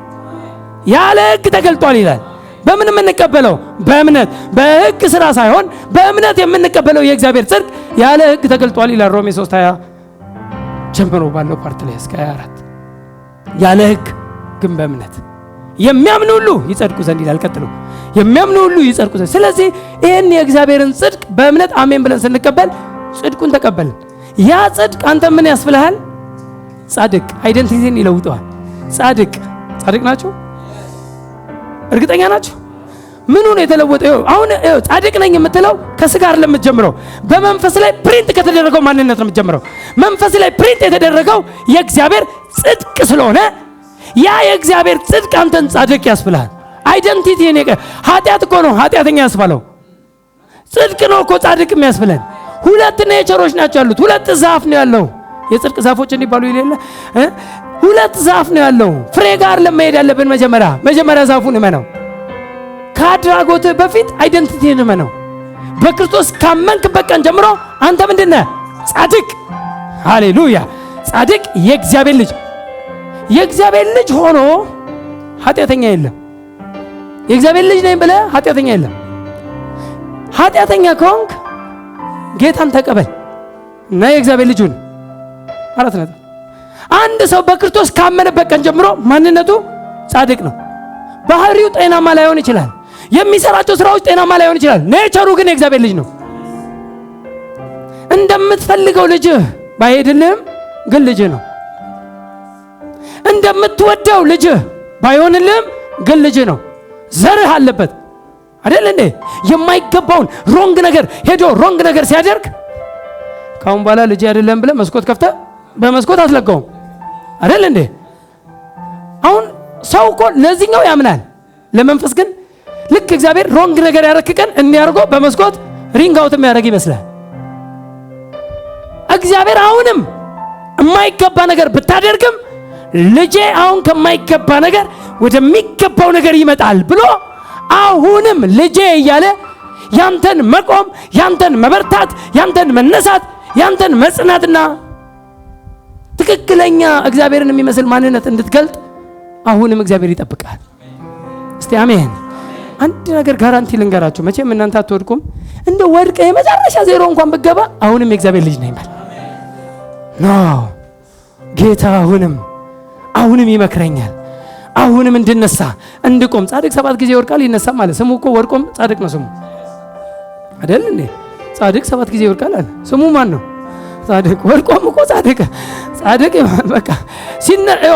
ያለ ሕግ ተገልጧል ይላል። በምን የምንቀበለው? በእምነት። በሕግ ስራ ሳይሆን በእምነት የምንቀበለው የእግዚአብሔር ጽድቅ ያለ ሕግ ተገልጧል ይላል ሮሜ 3:20 ጀምሮ ባለው ፓርት ላይ እስከ 24 ያለ ሕግ ግን በእምነት የሚያምኑ ሁሉ ይጸድቁ ዘንድ ይላል። ቀጥሎ የሚያምኑ ሁሉ ይጸድቁ ዘንድ። ስለዚህ ይህን የእግዚአብሔርን ጽድቅ በእምነት አሜን ብለን ስንቀበል ጽድቁን ተቀበልን። ያ ጽድቅ አንተ ምን ያስብልሃል? ጻድቅ። አይደንቲቲን ይለውጠዋል። ጻድቅ ናቸው? እርግጠኛ ናቸው? ምኑ ነው የተለወጠው? አሁን ጻድቅ ነኝ የምትለው ከስጋ አይደለም የምትጀምረው፣ በመንፈስ ላይ ፕሪንት ከተደረገው ማንነት ነው የምትጀምረው። መንፈስ ላይ ፕሪንት የተደረገው የእግዚአብሔር ጽድቅ ስለሆነ ያ የእግዚአብሔር ጽድቅ አንተን ጻድቅ ያስብልሃል። አይደንቲቲ ኃጢአት እኮ ነው ኃጢአተኛ ያስባለው። ጽድቅ ነው እኮ ጻድቅ የሚያስብለን። ሁለት ኔቸሮች ናቸው ያሉት። ሁለት ዛፍ ነው ያለው። የጽድቅ ዛፎች እንዲባሉ ይሌለ ሁለት ዛፍ ነው ያለው። ፍሬ ጋር ለመሄድ ያለብን መጀመሪያ ዛፉን እመነው። ከአድራጎት በፊት አይደንቲቲን እመነው። በክርስቶስ ካመንክበት ቀን ጀምሮ አንተ ምንድነህ? ጻድቅ። ሃሌሉያ። ጻድቅ የእግዚአብሔር ልጅ። የእግዚአብሔር ልጅ ሆኖ ኃጢአተኛ የለም። የእግዚአብሔር ልጅ ነኝ ብለህ ኃጢአተኛ የለም። ኃጢአተኛ ከሆንክ ጌታን ተቀበል እና የእግዚአብሔር ልጅ ሁን። አራት ነጥብ። አንድ ሰው በክርስቶስ ካመነበት ቀን ጀምሮ ማንነቱ ጻድቅ ነው። ባህሪው ጤናማ ላይሆን ይችላል። የሚሰራቸው ስራዎች ጤናማ ላይሆን ይችላል። ኔቸሩ ግን የእግዚአብሔር ልጅ ነው። እንደምትፈልገው ልጅህ ባይሄድልህም ግን ልጅህ ነው። እንደምትወደው ልጅህ ባይሆንልህም ግን ልጅህ ነው። ዘርህ አለበት አይደል እንዴ? የማይገባውን ሮንግ ነገር ሄዶ ሮንግ ነገር ሲያደርግ ካሁን በኋላ ልጅ አይደለም ብለህ መስኮት ከፍተህ በመስኮት አትለቀውም አይደል እንዴ? አሁን ሰው እኮ ለዚህኛው ያምናል። ለመንፈስ ግን ልክ እግዚአብሔር ሮንግ ነገር ያረክቀን እንዲያርጎ በመስኮት ሪንግ አውት የሚያደርግ ይመስላል። እግዚአብሔር አሁንም የማይገባ ነገር ብታደርግም ልጄ አሁን ከማይገባ ነገር ወደሚገባው ነገር ይመጣል ብሎ አሁንም ልጄ እያለ ያንተን መቆም፣ ያንተን መበርታት፣ ያንተን መነሳት፣ ያንተን መጽናትና ትክክለኛ እግዚአብሔርን የሚመስል ማንነት እንድትገልጥ አሁንም እግዚአብሔር ይጠብቃል። እስቲ አሜን። አንድ ነገር ጋራንቲ ልንገራችሁ፣ መቼም እናንተ አትወድቁም። እንደ ወድቀ የመጨረሻ ዜሮ እንኳን ብገባ አሁንም የእግዚአብሔር ልጅ ነኝ ማለት ነው። ጌታ አሁንም ይመክረኛል። አሁንም እንድነሳ እንድቆም። ጻድቅ 7 ጊዜ ይወድቃል ይነሳል ማለት ስሙ እኮ ወድቆም ጻድቅ ነው ስሙ አይደል እንዴ? ጻድቅ 7 ጊዜ ይወድቃል አለ። ስሙ ማን ነው? ጻድቅ ወድቆም እኮ ጻድቅ በቃ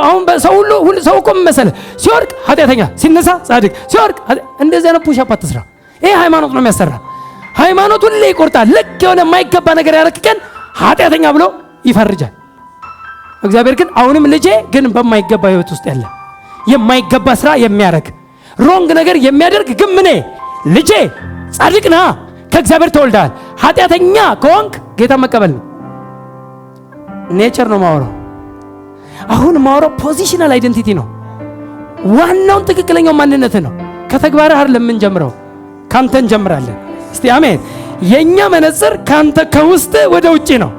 አሁን ሰው እኮ መሰለ ሲወድቅ ኃጢአተኛ፣ ሲነሳ ጻድቅ፣ ሲወድቅ እንደዚህ አይነት ፑሽ አፕ አትስራ። ይሄ ሃይማኖት ነው የሚያሰራ። ሃይማኖት ሁሌ ይቆርጣል። ልክ የሆነ የማይገባ ነገር ያረክከን ኃጢአተኛ ብሎ ይፈርጃል። እግዚአብሔር ግን አሁንም ልጄ ግን በማይገባ ህይወት ውስጥ ያለ የማይገባ ስራ የሚያረግ ሮንግ ነገር የሚያደርግ ግን ምን ልጄ ጻድቅ ነህ፣ ከእግዚአብሔር ተወልደሃል። ኃጢአተኛ ከሆንክ ጌታ መቀበል ነው። ኔቸር ነው ማወራው። አሁን ማወራው ፖዚሽናል አይደንቲቲ ነው። ዋናውን ትክክለኛው ማንነት ነው። ከተግባርህ አይደለም የምንጀምረው፣ ካንተ እንጀምራለን። እስቲ አሜን። የኛ መነጽር ካንተ ከውስጥ ወደ ውጪ ነው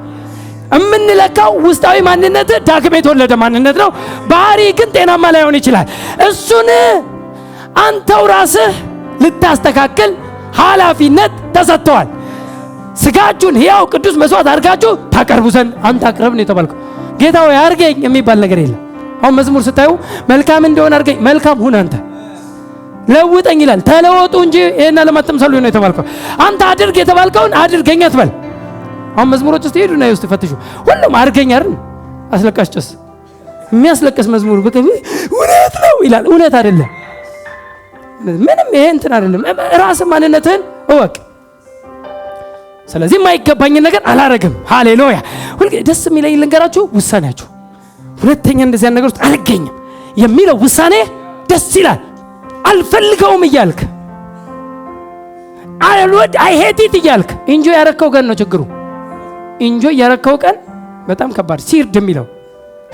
እምንለካው። ውስጣዊ ማንነት ዳግም የተወለደ ማንነት ነው። ባህሪ ግን ጤናማ ላይሆን ይችላል። እሱን አንተው ራስህ ልታስተካክል ኃላፊነት ተሰጥቷል። ስጋችሁን ሕያው ቅዱስ መስዋዕት አድርጋችሁ ታቀርቡ ዘንድ አንተ አቅርብ ነው የተባልከው። ጌታ ሆይ አድርገኝ የሚባል ነገር የለም። አሁን መዝሙር ስታዩ መልካም እንደሆነ አድርገኝ፣ መልካም ሁን አንተ፣ ለውጠኝ ይላል። ተለወጡ እንጂ ይሄን ለማተምሰሉ ነው የተባልከው። አንተ አድርግ የተባልከውን አድርገኝ አትበል። አሁን መዝሙሮች ውስጥ ሄዱና ይውስጥ ፈትሹ። ሁሉም አድርገኝ አይደል? አስለቃሽ ጭስ የሚያስለቅስ መዝሙር በቃ እውነት ነው ይላል። እውነት አይደለም። ምንም ይሄ እንትን አይደለም። ራስ ማንነትህን እወቅ። ስለዚህ የማይገባኝን ነገር አላረግም። ሃሌሉያ። ሁልጊዜ ደስ የሚለኝ ልንገራችሁ፣ ውሳኔያችሁ ሁለተኛ እንደዚያ ነገር ውስጥ አልገኝም የሚለው ውሳኔ ደስ ይላል። አልፈልገውም እያልክ አልወድ አይ ሄት ኢት እያልክ ኢንጆይ ያረከው ቀን ነው ችግሩ። ኢንጆይ ያረከው ቀን በጣም ከባድ። ሲርድ የሚለው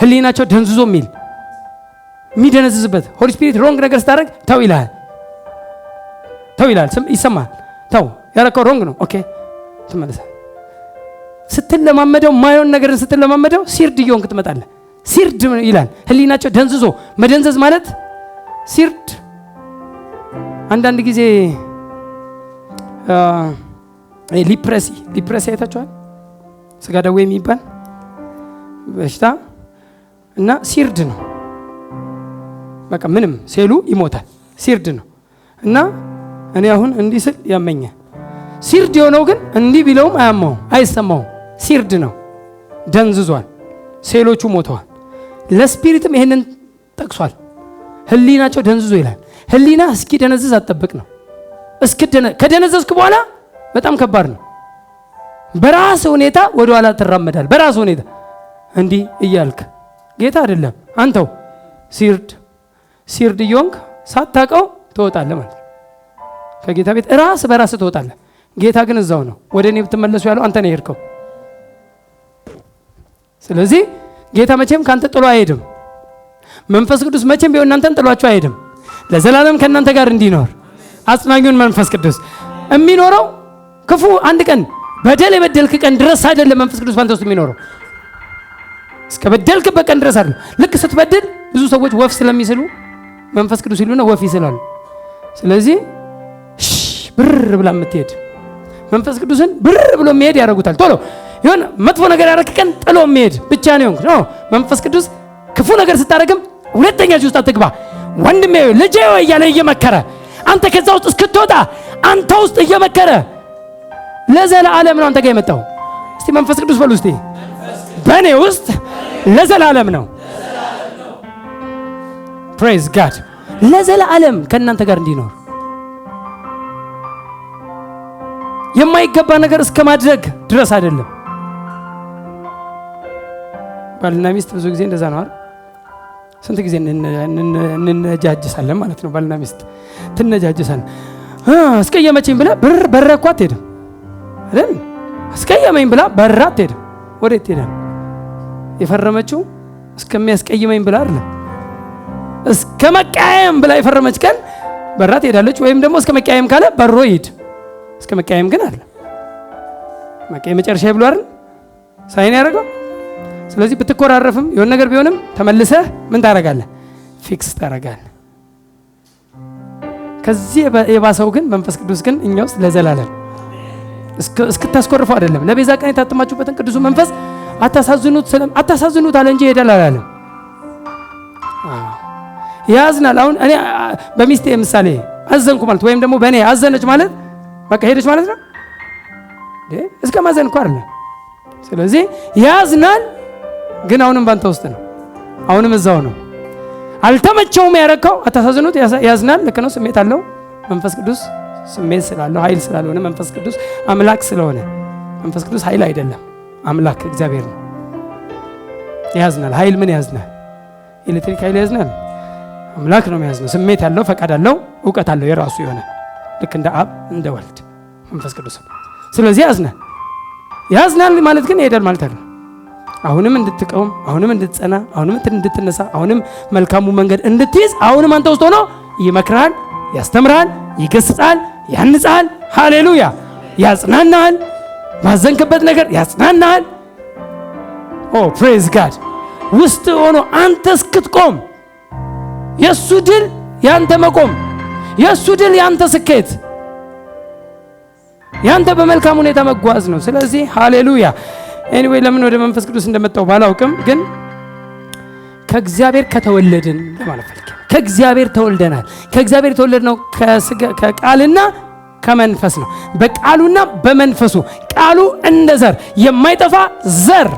ህሊናቸው ደንዝዞ የሚደነዝዝበት ሆሊ ስፒሪት ሮንግ ነገር ስታደርግ ተው ይላል። ይሰማል። ተው ያረከው ሮንግ ነው። ኦኬ ትመለሳለህ። ስትለማመደው ማየውን ነገርን ስትለማመደው ሲርድ እየሆንክ ትመጣለህ። ሲርድ ይላል ህሊናቸው ደንዝዞ። መደንዘዝ ማለት ሲርድ። አንዳንድ ጊዜ ሊፕሬሲ አይታችኋል? ስጋ ደዌ የሚባል በሽታ እና ሲርድ ነው። በቃ ምንም ሴሉ ይሞታል። ሲርድ ነው እና እኔ አሁን እንዲህ ስል ያመኛል። ሲርድ የሆነው ግን እንዲህ ቢለውም አያማውም፣ አይሰማውም። ሲርድ ነው፣ ደንዝዟል፣ ሴሎቹ ሞተዋል። ለስፒሪትም ይሄንን ጠቅሷል። ህሊናቸው ደንዝዞ ይላል። ህሊና እስኪ ደነዝዝ አትጠብቅ ነው። ከደነዘዝክ በኋላ በጣም ከባድ ነው። በራስ ሁኔታ ወደ ኋላ ትራመዳል። በራስ ሁኔታ እንዲህ እያልክ ጌታ አይደለም አንተው ሲርድ እየሆንክ ሳታውቀው ትወጣለህ ማለት ነው። ከጌታ ቤት ራስ በራስ ትወጣለህ። ጌታ ግን እዛው ነው። ወደ እኔ ብትመለሱ ያለው አንተ ነው የሄድከው። ስለዚህ ጌታ መቼም ካንተ ጥሎ አይሄድም። መንፈስ ቅዱስ መቼም ቢሆን እናንተን ጥሏችሁ አይሄድም። ለዘላለም ከእናንተ ጋር እንዲኖር አጽናኙን መንፈስ ቅዱስ የሚኖረው ክፉ አንድ ቀን በደል የበደልክ ቀን ድረስ አይደለም። መንፈስ ቅዱስ ባንተ ውስጥ የሚኖረው እስከ በደልክበት ቀን ድረስ አይደለም። ልክ ስትበድል ብዙ ሰዎች ወፍ ስለሚስሉ መንፈስ ቅዱስ ይሉና ወፍ ይስላሉ። ስለዚህ ብር ብላ የምትሄድ መንፈስ ቅዱስን ብር ብሎ የሚሄድ ያደርጉታል። ቶሎ ይሁን መጥፎ ነገር ያደረክ ቀን ጥሎ የሚሄድ ብቻ ነው። መንፈስ ቅዱስ ክፉ ነገር ስታደርግም ሁለተኛ ውስጥ አትግባ ወንድሜ ልጄ እያለ እየመከረ አንተ ከዛ ውስጥ እስክትወጣ አንተ ውስጥ እየመከረ ለዘላለም ነው አንተ ጋር የመጣው። እስቲ መንፈስ ቅዱስ በሉ እስቲ በእኔ ውስጥ ለዘላለም ነው። ፕሬዝ ጋድ ለዘላለም ከእናንተ ጋር እንዲኖር የማይገባ ነገር እስከ ማድረግ ድረስ አይደለም። ባልና ሚስት ብዙ ጊዜ እንደዛ ነው አይደል? ስንት ጊዜ እንነጃጅሳለን ማለት ነው። ባልና ሚስት ትነጃጅሳለን። አስቀየመችኝ ብላ በራ እኮ አትሄድም አይደል? አስቀየመኝ ብላ በራ አትሄድም። ወዴት ትሄዳለህ? የፈረመችው እስከሚያስቀይመኝ ብላ አይደለም፣ እስከ መቀያየም ብላ የፈረመች ቀን በራ ትሄዳለች። ወይም ደግሞ እስከ መቀያየም ካለ በሮ ይሄድ። እስከ መቀያየም ግን አለ መቀያየም መጨረሻ ብሎ አይደል ሳይን ያደርገው። ስለዚህ ብትኮራረፍም የሆነ ነገር ቢሆንም ተመልሰህ ምን ታደርጋለህ? ፊክስ ታደርጋለህ። ከዚህ የባሰው ግን መንፈስ ቅዱስ ግን እኛ ውስጥ ለዘላለም እስክታስኮርፈው አይደለም። ለቤዛ ቀን የታተማችሁበትን ቅዱሱ መንፈስ አታሳዝኑት አለ እንጂ ይሄዳል አላለም። ያዝናል። አሁን እኔ በሚስቴ ምሳሌ አዘንኩ ማለት ወይም ደግሞ በእኔ አዘነች ማለት በቃ ሄደች ማለት ነው። እስከ ማዘን እኮ አይደለም ስለዚህ ያዝናል፣ ግን አሁንም ባንተ ውስጥ ነው። አሁንም እዛው ነው። አልተመቸውም ያረከው። አታሳዝኑት። ያዝናል፣ ልክ ነው። ስሜት አለው። መንፈስ ቅዱስ ስሜት ስላለው ኃይል ስላልሆነ መንፈስ ቅዱስ አምላክ ስለሆነ መንፈስ ቅዱስ ኃይል አይደለም፣ አምላክ እግዚአብሔር ነው። ያዝናል። ኃይል ምን ያዝናል? ኤሌክትሪክ ኃይል ያዝናል? አምላክ ነው የሚያዝነው። ስሜት ያለው ፈቃድ አለው እውቀት አለው የራሱ የሆነ ልክ እንደ አብ እንደ ወልድ መንፈስ ቅዱስ። ስለዚህ ያዝናል ማለት ግን ይሄዳል ማለት አይደለም። አሁንም እንድትቀውም፣ አሁንም እንድትጸና፣ አሁንም እንድትነሳ፣ አሁንም መልካሙ መንገድ እንድትይዝ አሁንም አንተ ውስጥ ሆኖ ይመክራል፣ ያስተምራል፣ ይገስጻል፣ ያንጻል። ሃሌሉያ! ያጽናናል። ማዘንክበት ነገር ያጽናናል። ኦ ፕሬዝ ጋድ! ውስጥ ሆኖ አንተ እስክትቆም የሱ ድል ያንተ መቆም፣ የሱ ድል ያንተ ስኬት፣ ያንተ በመልካም ሁኔታ መጓዝ ነው። ስለዚህ ሃሌሉያ! ኤኒዌይ ለምን ወደ መንፈስ ቅዱስ እንደመጣው ባላውቅም ግን ከእግዚአብሔር ከተወለድን ለማለት ፈልጌ ከእግዚአብሔር ተወልደናል። ከእግዚአብሔር የተወለድነው ከቃልና ከመንፈስ ነው። በቃሉና በመንፈሱ። ቃሉ እንደ ዘር የማይጠፋ ዘር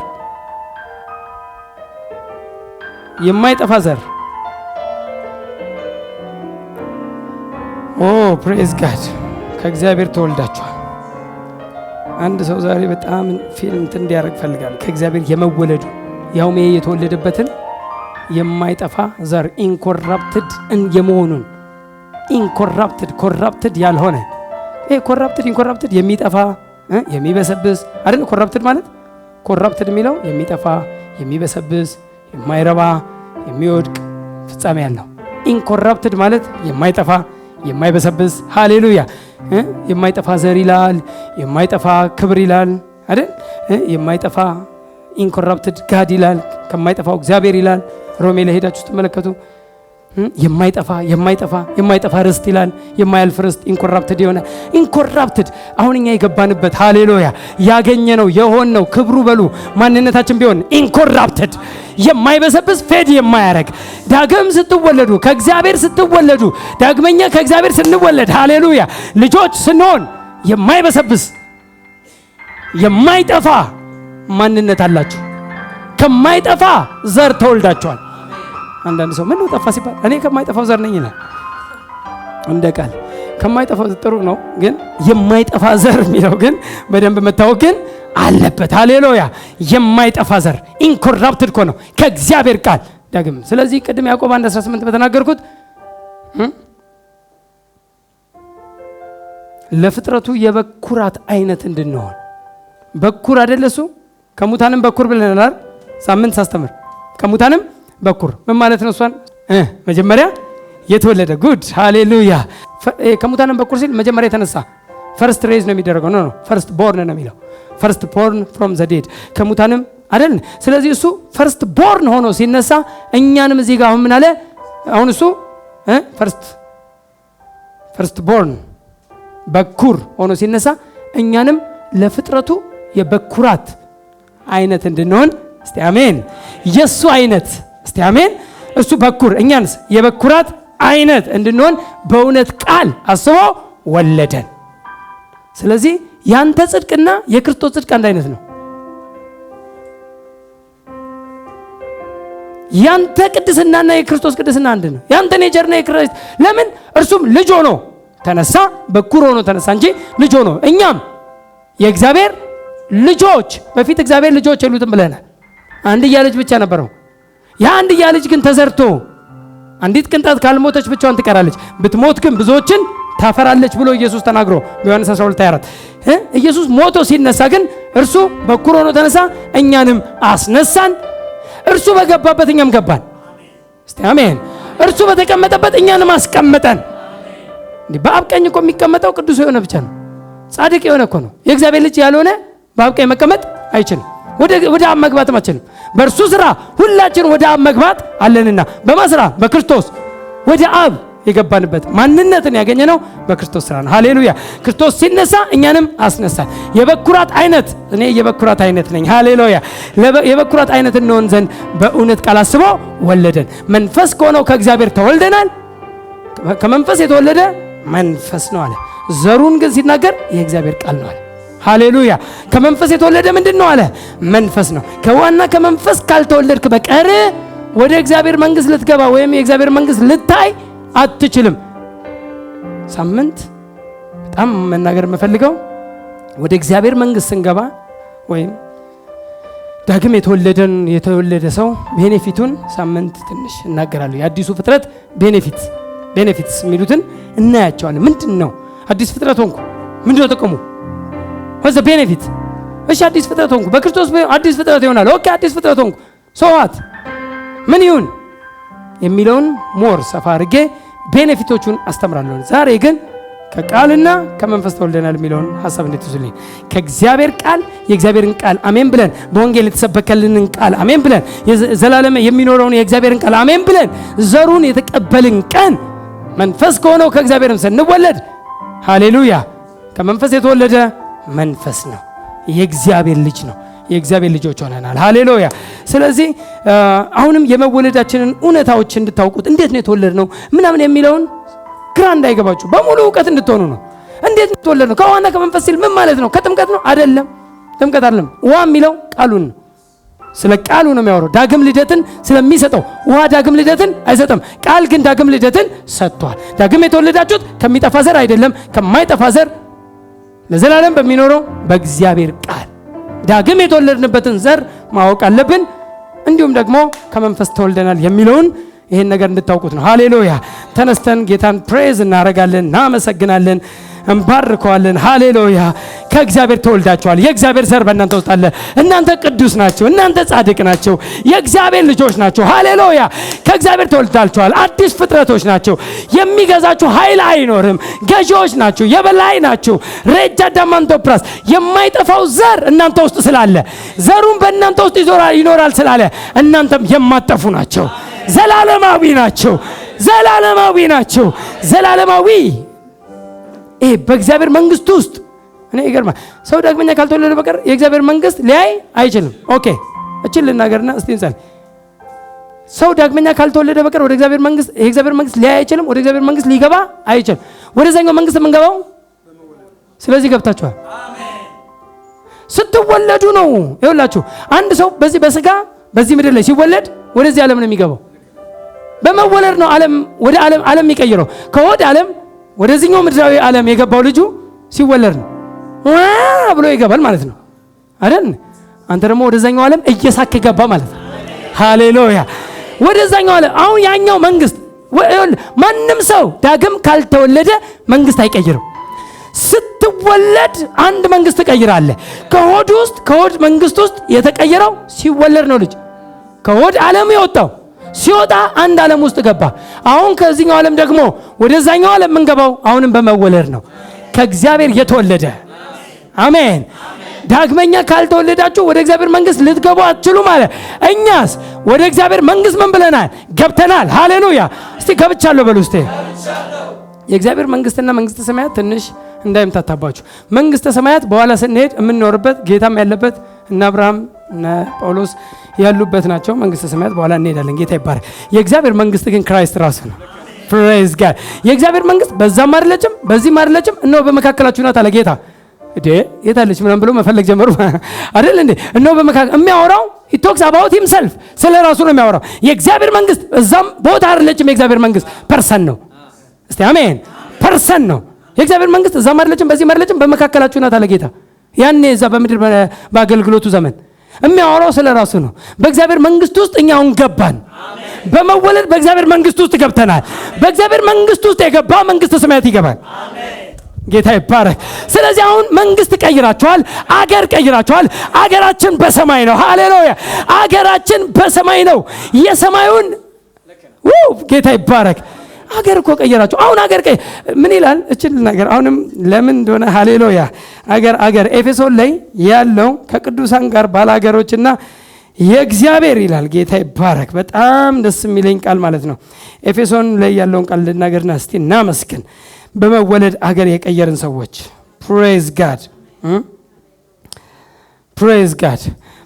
የማይጠፋ ዘር። ኦ ፕሬዝ ጋድ! ከእግዚአብሔር ተወልዳችኋል። አንድ ሰው ዛሬ በጣም ፊልም እንዲያደርግ ፈልጋል። ከእግዚአብሔር የመወለዱ ያውም የተወለደበትን የማይጠፋ ዘር ኢንኮራፕትድ የመሆኑን ኢንኮራፕትድ ኮራፕትድ ያልሆነ ኮራፕትድ ኢንኮራፕትድ የሚጠፋ የሚበሰብስ አይደል? ኮራፕትድ ማለት ኮራፕትድ የሚለው የሚጠፋ የሚበሰብስ የማይረባ የሚወድቅ ፍጻሜ ያለው። ኢንኮራፕትድ ማለት የማይጠፋ የማይበሰብስ። ሃሌሉያ! የማይጠፋ ዘር ይላል፣ የማይጠፋ ክብር ይላል አይደል? የማይጠፋ ኢንኮራፕትድ ጋድ ይላል፣ ከማይጠፋው እግዚአብሔር ይላል። ሮሜ ላይ ሄዳችሁ ስትመለከቱ የማይጠፋ ርስት ይላል፣ የማያልፍ ርስት ኢንኮራፕትድ የሆነ ኢንኮራፕትድ። አሁን እኛ የገባንበት ሃሌሉያ ያገኘነው የሆነው ክብሩ በሉ ማንነታችን ቢሆን ኢንኮራፕትድ የማይበሰብስ ፌድ የማያረግ ዳግም ስትወለዱ ከእግዚአብሔር ስትወለዱ ዳግመኛ ከእግዚአብሔር ስንወለድ ሃሌሉያ ልጆች ስንሆን የማይበሰብስ የማይጠፋ ማንነት አላችሁ። ከማይጠፋ ዘር ተወልዳችኋል። አንዳንድ ሰው ምን ነው ጠፋ ሲባል እኔ ከማይጠፋው ዘር ነኝ ይላል። እንደ ቃል ከማይጠፋው ጥሩ ነው፣ ግን የማይጠፋ ዘር የሚለው ግን በደንብ መታወቅ ግን አለበት። ሃሌሉያ! የማይጠፋ ዘር ኢንኮራፕትድ እኮ ነው ከእግዚአብሔር ቃል ዳግም። ስለዚህ ቅድም ያዕቆብ 1:18 በተናገርኩት ለፍጥረቱ የበኩራት አይነት እንድንሆን በኩር አይደል? እሱ ከሙታንም በኩር ብለናል ሳምንት ሳስተምር። ከሙታንም በኩር ምን ማለት ነው? እሷን መጀመሪያ የተወለደ ጉድ ሃሌሉያ። ከሙታንም በኩር ሲል መጀመሪያ የተነሳ ፈርስት ሬዝ ነው የሚደረገው። ነው ፈርስት ቦርን ነው የሚለው። ፈርስት ቦርን ፍሮም ዘ ዴድ ከሙታንም አይደል? ስለዚህ እሱ ፈርስት ቦርን ሆኖ ሲነሳ እኛንም እዚህ ጋር አሁን ምን አለ? አሁን እሱ ፈርስት ቦርን በኩር ሆኖ ሲነሳ እኛንም ለፍጥረቱ የበኩራት አይነት እንድንሆን እስቲ አሜን። የሱ አይነት እስቲ አሜን። እሱ በኩር እኛንስ የበኩራት አይነት እንድንሆን በእውነት ቃል አስቦ ወለደን። ስለዚህ ያንተ ጽድቅና የክርስቶስ ጽድቅ አንድ አይነት ነው። ያንተ ቅድስናና የክርስቶስ ቅድስና አንድ ነው። ያንተ ኔቸርና የክርስቶስ ለምን እርሱም ልጅ ሆኖ ተነሳ፣ በኩር ሆኖ ተነሳ እንጂ ልጅ ሆኖ እኛም የእግዚአብሔር ልጆች። በፊት እግዚአብሔር ልጆች የሉትም ብለናል። አንድያ ልጅ ብቻ ነበረው። ያ አንድያ ልጅ ግን ተዘርቶ አንዲት ቅንጣት ካልሞተች ብቻዋን ትቀራለች፣ ብትሞት ግን ብዙዎችን ታፈራለች ብሎ ኢየሱስ ተናግሮ በዮሐንስ 12:24 ኢየሱስ ሞቶ ሲነሳ ግን እርሱ በኩር ሆኖ ተነሳ፣ እኛንም አስነሳን። እርሱ በገባበት እኛም ገባን። እስቲ አሜን። እርሱ በተቀመጠበት እኛንም አስቀመጠን። እንዴ በአብ ቀኝ እኮ የሚቀመጠው ቅዱስ የሆነ ብቻ ነው፣ ጻድቅ የሆነ እኮ ነው። የእግዚአብሔር ልጅ ያልሆነ በአብ ቀኝ መቀመጥ አይችልም፣ ወደ አብ መግባትም አይችልም። በእርሱ ስራ ሁላችን ወደ አብ መግባት አለንና በማስራ በክርስቶስ ወደ አብ የገባንበት ማንነትን ያገኘነው በክርስቶስ ስራ ነው። ሃሌሉያ! ክርስቶስ ሲነሳ እኛንም አስነሳን። የበኩራት አይነት እኔ የበኩራት አይነት ነኝ። ሃሌሉያ! የበኩራት አይነት እንሆን ዘንድ በእውነት ቃል አስቦ ወለደን። መንፈስ ከሆነው ከእግዚአብሔር ተወልደናል። ከመንፈስ የተወለደ መንፈስ ነው አለ። ዘሩን ግን ሲናገር የእግዚአብሔር ቃል ነው አለ። ሃሌሉያ። ከመንፈስ የተወለደ ምንድነው አለ? መንፈስ ነው። ከዋና ከመንፈስ ካልተወለድክ በቀር ወደ እግዚአብሔር መንግስት ልትገባ ወይም የእግዚአብሔር መንግስት ልታይ አትችልም። ሳምንት በጣም መናገር የምፈልገው ወደ እግዚአብሔር መንግስት ስንገባ ወይም ዳግም የተወለደ ሰው ቤኔፊቱን ሳምንት ትንሽ እናገራለሁ። የአዲሱ ፍጥረት ቤኔፊትስ የሚሉትን እናያቸዋለን። ምንድነው አዲስ ፍጥረት ሆንኩ? ምንድነው ጥቅሙ? ወዘ ቤኔፊት። እሺ አዲስ ፍጥረት ሆንኩ፣ በክርስቶስ አዲስ ፍጥረት ይሆናል። ኦኬ አዲስ ፍጥረት ሆንኩ፣ ሶዋት ምን ይሁን የሚለውን ሞር ሰፋ አድርጌ ቤኔፊቶቹን አስተምራለሁ። ዛሬ ግን ከቃልና ከመንፈስ ተወልደናል የሚለውን ሐሳብ እንድትይዙልኝ ከእግዚአብሔር ቃል የእግዚአብሔርን ቃል አሜን ብለን በወንጌል የተሰበከልንን ቃል አሜን ብለን ዘላለም የሚኖረውን የእግዚአብሔርን ቃል አሜን ብለን ዘሩን የተቀበልን ቀን መንፈስ ከሆነው ከእግዚአብሔርም ስንወለድ ሃሌሉያ ከመንፈስ የተወለደ መንፈስ ነው፣ የእግዚአብሔር ልጅ ነው። የእግዚአብሔር ልጆች ሆነናል። ሃሌሉያ። ስለዚህ አሁንም የመወለዳችንን እውነታዎች እንድታውቁት እንዴት ነው የተወለድነው ምናምን የሚለውን ግራ እንዳይገባችሁ በሙሉ ዕውቀት እንድትሆኑ ነው። እንዴት ነው የተወለድነው? ከዋና ከመንፈስ ሲል ምን ማለት ነው? ከጥምቀት ነው አይደለም። ጥምቀት አይደለም። ውሃ የሚለው ቃሉን ነው። ስለ ቃሉ ነው የሚያወራው። ዳግም ልደትን ስለሚሰጠው ውሃ ዳግም ልደትን አይሰጥም። ቃል ግን ዳግም ልደትን ሰጥቷል። ዳግም የተወለዳችሁት ከሚጠፋ ዘር አይደለም፣ ከማይጠፋ ዘር ለዘላለም በሚኖረው በእግዚአብሔር ቃል ዳግም የተወለድንበትን ዘር ማወቅ አለብን። እንዲሁም ደግሞ ከመንፈስ ተወልደናል የሚለውን ይሄን ነገር እንድታውቁት ነው። ሃሌሉያ። ተነስተን ጌታን ፕሬዝ እናረጋለን፣ እናመሰግናለን፣ እንባርከዋለን። ሃሌሉያ። ከእግዚአብሔር ተወልዳችኋል። የእግዚአብሔር ዘር በእናንተ ውስጥ አለ። እናንተ ቅዱስ ናቸው። እናንተ ጻድቅ ናቸው። የእግዚአብሔር ልጆች ናቸው። ሃሌሉያ። ከእግዚአብሔር ተወልዳችኋል። አዲስ ፍጥረቶች ናቸው። የሚገዛችሁ ኃይል አይኖርም። ገዢዎች ናቸው። የበላይ ናቸው። ሬጃ ዳማንቶ ፕራስ የማይጠፋው ዘር እናንተ ውስጥ ስላለ ዘሩን በእናንተ ውስጥ ይኖራል ስላለ እናንተም የማጠፉ ናቸው። ዘላለማዊ ናቸው። ዘላለማዊ ናቸው። ዘላለማዊ በእግዚአብሔር መንግስት ውስጥ እኔ ይገርማል። ሰው ዳግመኛ ካልተወለደ በቀር የእግዚአብሔር መንግስት ሊያይ አይችልም። ኦኬ እቺን ልናገርና እስቲ እንጸልይ። ሰው ዳግመኛ ካልተወለደ በቀር ወደ እግዚአብሔር መንግስት የእግዚአብሔር መንግስት ሊያይ አይችልም። ወደ እግዚአብሔር መንግስት ሊገባ አይችልም። ወደዛኛው መንግስት የምንገባው ስለዚህ ገብታችኋል። አሜን። ስትወለዱ ነው። ይኸውላችሁ አንድ ሰው በዚህ በስጋ በዚህ ምድር ላይ ሲወለድ ወደዚህ ዓለም ነው የሚገባው። በመወለድ ነው ዓለም ወደ ዓለም የሚቀይረው። ከወደ ዓለም ወደዚህኛው ምድራዊ ዓለም የገባው ልጁ ሲወለድ ነው ብሎ ይገባል ማለት ነው አይደል? አንተ ደግሞ ወደዛኛው ዓለም እየሳክ ገባ ማለት ነው። ሃሌሉያ። ወደዛኛው ዓለም አሁን ያኛው መንግስት ማንም ሰው ዳግም ካልተወለደ መንግስት አይቀይርም። ስትወለድ አንድ መንግስት ትቀይራለህ። ከሆድ መንግስት ውስጥ የተቀየረው ሲወለድ ነው። ልጅ ከሆድ ዓለም የወጣው ሲወጣ አንድ ዓለም ውስጥ ገባ። አሁን ከዚህኛው ዓለም ደግሞ ወደዛኛው ዓለም የምንገባው አሁንም በመወለድ ነው። ከእግዚአብሔር የተወለደ አሜን። ዳግመኛ ካልተወለዳችሁ ወደ እግዚአብሔር መንግስት ልትገቡ አትችሉ ማለት። እኛስ ወደ እግዚአብሔር መንግስት ምን ብለናል? ገብተናል። ሃሌሉያ። እስቲ ገብቻለሁ በሉ እስቲ። የእግዚአብሔር መንግስትና መንግስተ ሰማያት ትንሽ እንዳይምታታባችሁ። መንግስተ ሰማያት በኋላ ስንሄድ የምንኖርበት ጌታም ያለበት እና አብርሃም እና ጳውሎስ ያሉበት ናቸው። መንግስተ ሰማያት በኋላ እንሄዳለን። ጌታ ይባረክ። የእግዚአብሔር መንግስት ግን ክራይስት ራሱ ነው። ፕሬዝ ጋድ። የእግዚአብሔር መንግስት በዛም አይደለችም በዚህም አይደለችም፣ እነሆ በመካከላችሁ ናት አለ ጌታ። የታለች ምናምን ብሎ መፈለግ ጀመሩ አይደል እንዴ? እነሆ በመካከል የሚያወራው he talks about himself ስለ ራሱ ነው የሚያወራው። የእግዚአብሔር መንግስት እዛም ቦታ አይደለችም። የእግዚአብሔር መንግስት ፐርሰን ነው። እስቲ አሜን። ፐርሰን ነው የእግዚአብሔር መንግስት። እዛም አይደለችም በዚህም አይደለችም፣ በመካከላችሁ ናት አለ ጌታ። ያኔ እዛ በምድር በአገልግሎቱ ዘመን የሚያወራው ስለ ራሱ ነው። በእግዚአብሔር መንግስት ውስጥ እኛውን ገባን። በመወለድ በእግዚአብሔር መንግስት ውስጥ ገብተናል። በእግዚአብሔር መንግስት ውስጥ የገባ መንግስተ ሰማያት ይገባል። ጌታ ይባረክ። ስለዚህ አሁን መንግስት ቀይራችኋል፣ አገር ቀይራችኋል። አገራችን በሰማይ ነው። ሃሌሉያ። አገራችን በሰማይ ነው። የሰማዩን ጌታ ይባረክ። አገር እኮ ቀየራችሁ። አሁን አገር ምን ይላል? እችል ነገር አሁንም ለምን እንደሆነ ሃሌሉያ። አገር ኤፌሶን ላይ ያለው ከቅዱሳን ጋር ባላገሮችና የእግዚአብሔር ይላል። ጌታ ይባረክ። በጣም ደስ የሚለኝ ቃል ማለት ነው። ኤፌሶን ላይ ያለውን ቃል ልናገርና እስቲ እናመስግን። በመወለድ አገር የቀየርን ሰዎች ፕሬዝ ጋድ፣ ፕሬዝ ጋድ።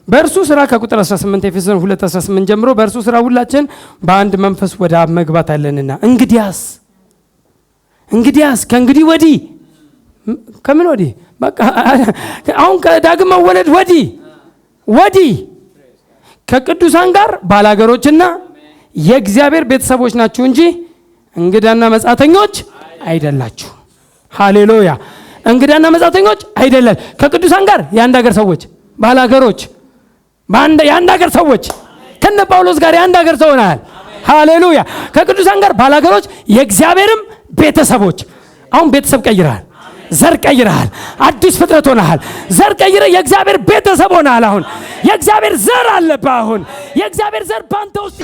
በእርሱ ስራ ከቁጥር 18 ኤፌሶን 2:18 ጀምሮ በእርሱ ስራ ሁላችን በአንድ መንፈስ ወደ አብ መግባት አለንና እንግዲያስ ከእንግዲህ ወዲህ ከምን ወዲህ በቃ አሁን ከዳግም መወለድ ወዲህ ከቅዱሳን ጋር ባላገሮችና የእግዚአብሔር ቤተሰቦች ናችሁ እንጂ እንግዳና መጻተኞች አይደላችሁ። ሃሌሉያ። እንግዳና መጻተኞች አይደላል። ከቅዱሳን ጋር የአንድ ሀገር ሰዎች ባላገሮች፣ የአንድ ሀገር ሰዎች ከነ ጳውሎስ ጋር የአንድ ሀገር ሰው ሆነሃል። ሃሌሉያ። ከቅዱሳን ጋር ባላገሮች የእግዚአብሔርም ቤተሰቦች። አሁን ቤተሰብ ቀይረሃል፣ ዘር ቀይረሃል፣ አዲስ ፍጥረት ሆነሃል። ዘር ቀይረ የእግዚአብሔር ቤተሰብ ሆነሃል። አሁን የእግዚአብሔር ዘር አለብህ። አሁን የእግዚአብሔር ዘር ባንተ ውስጥ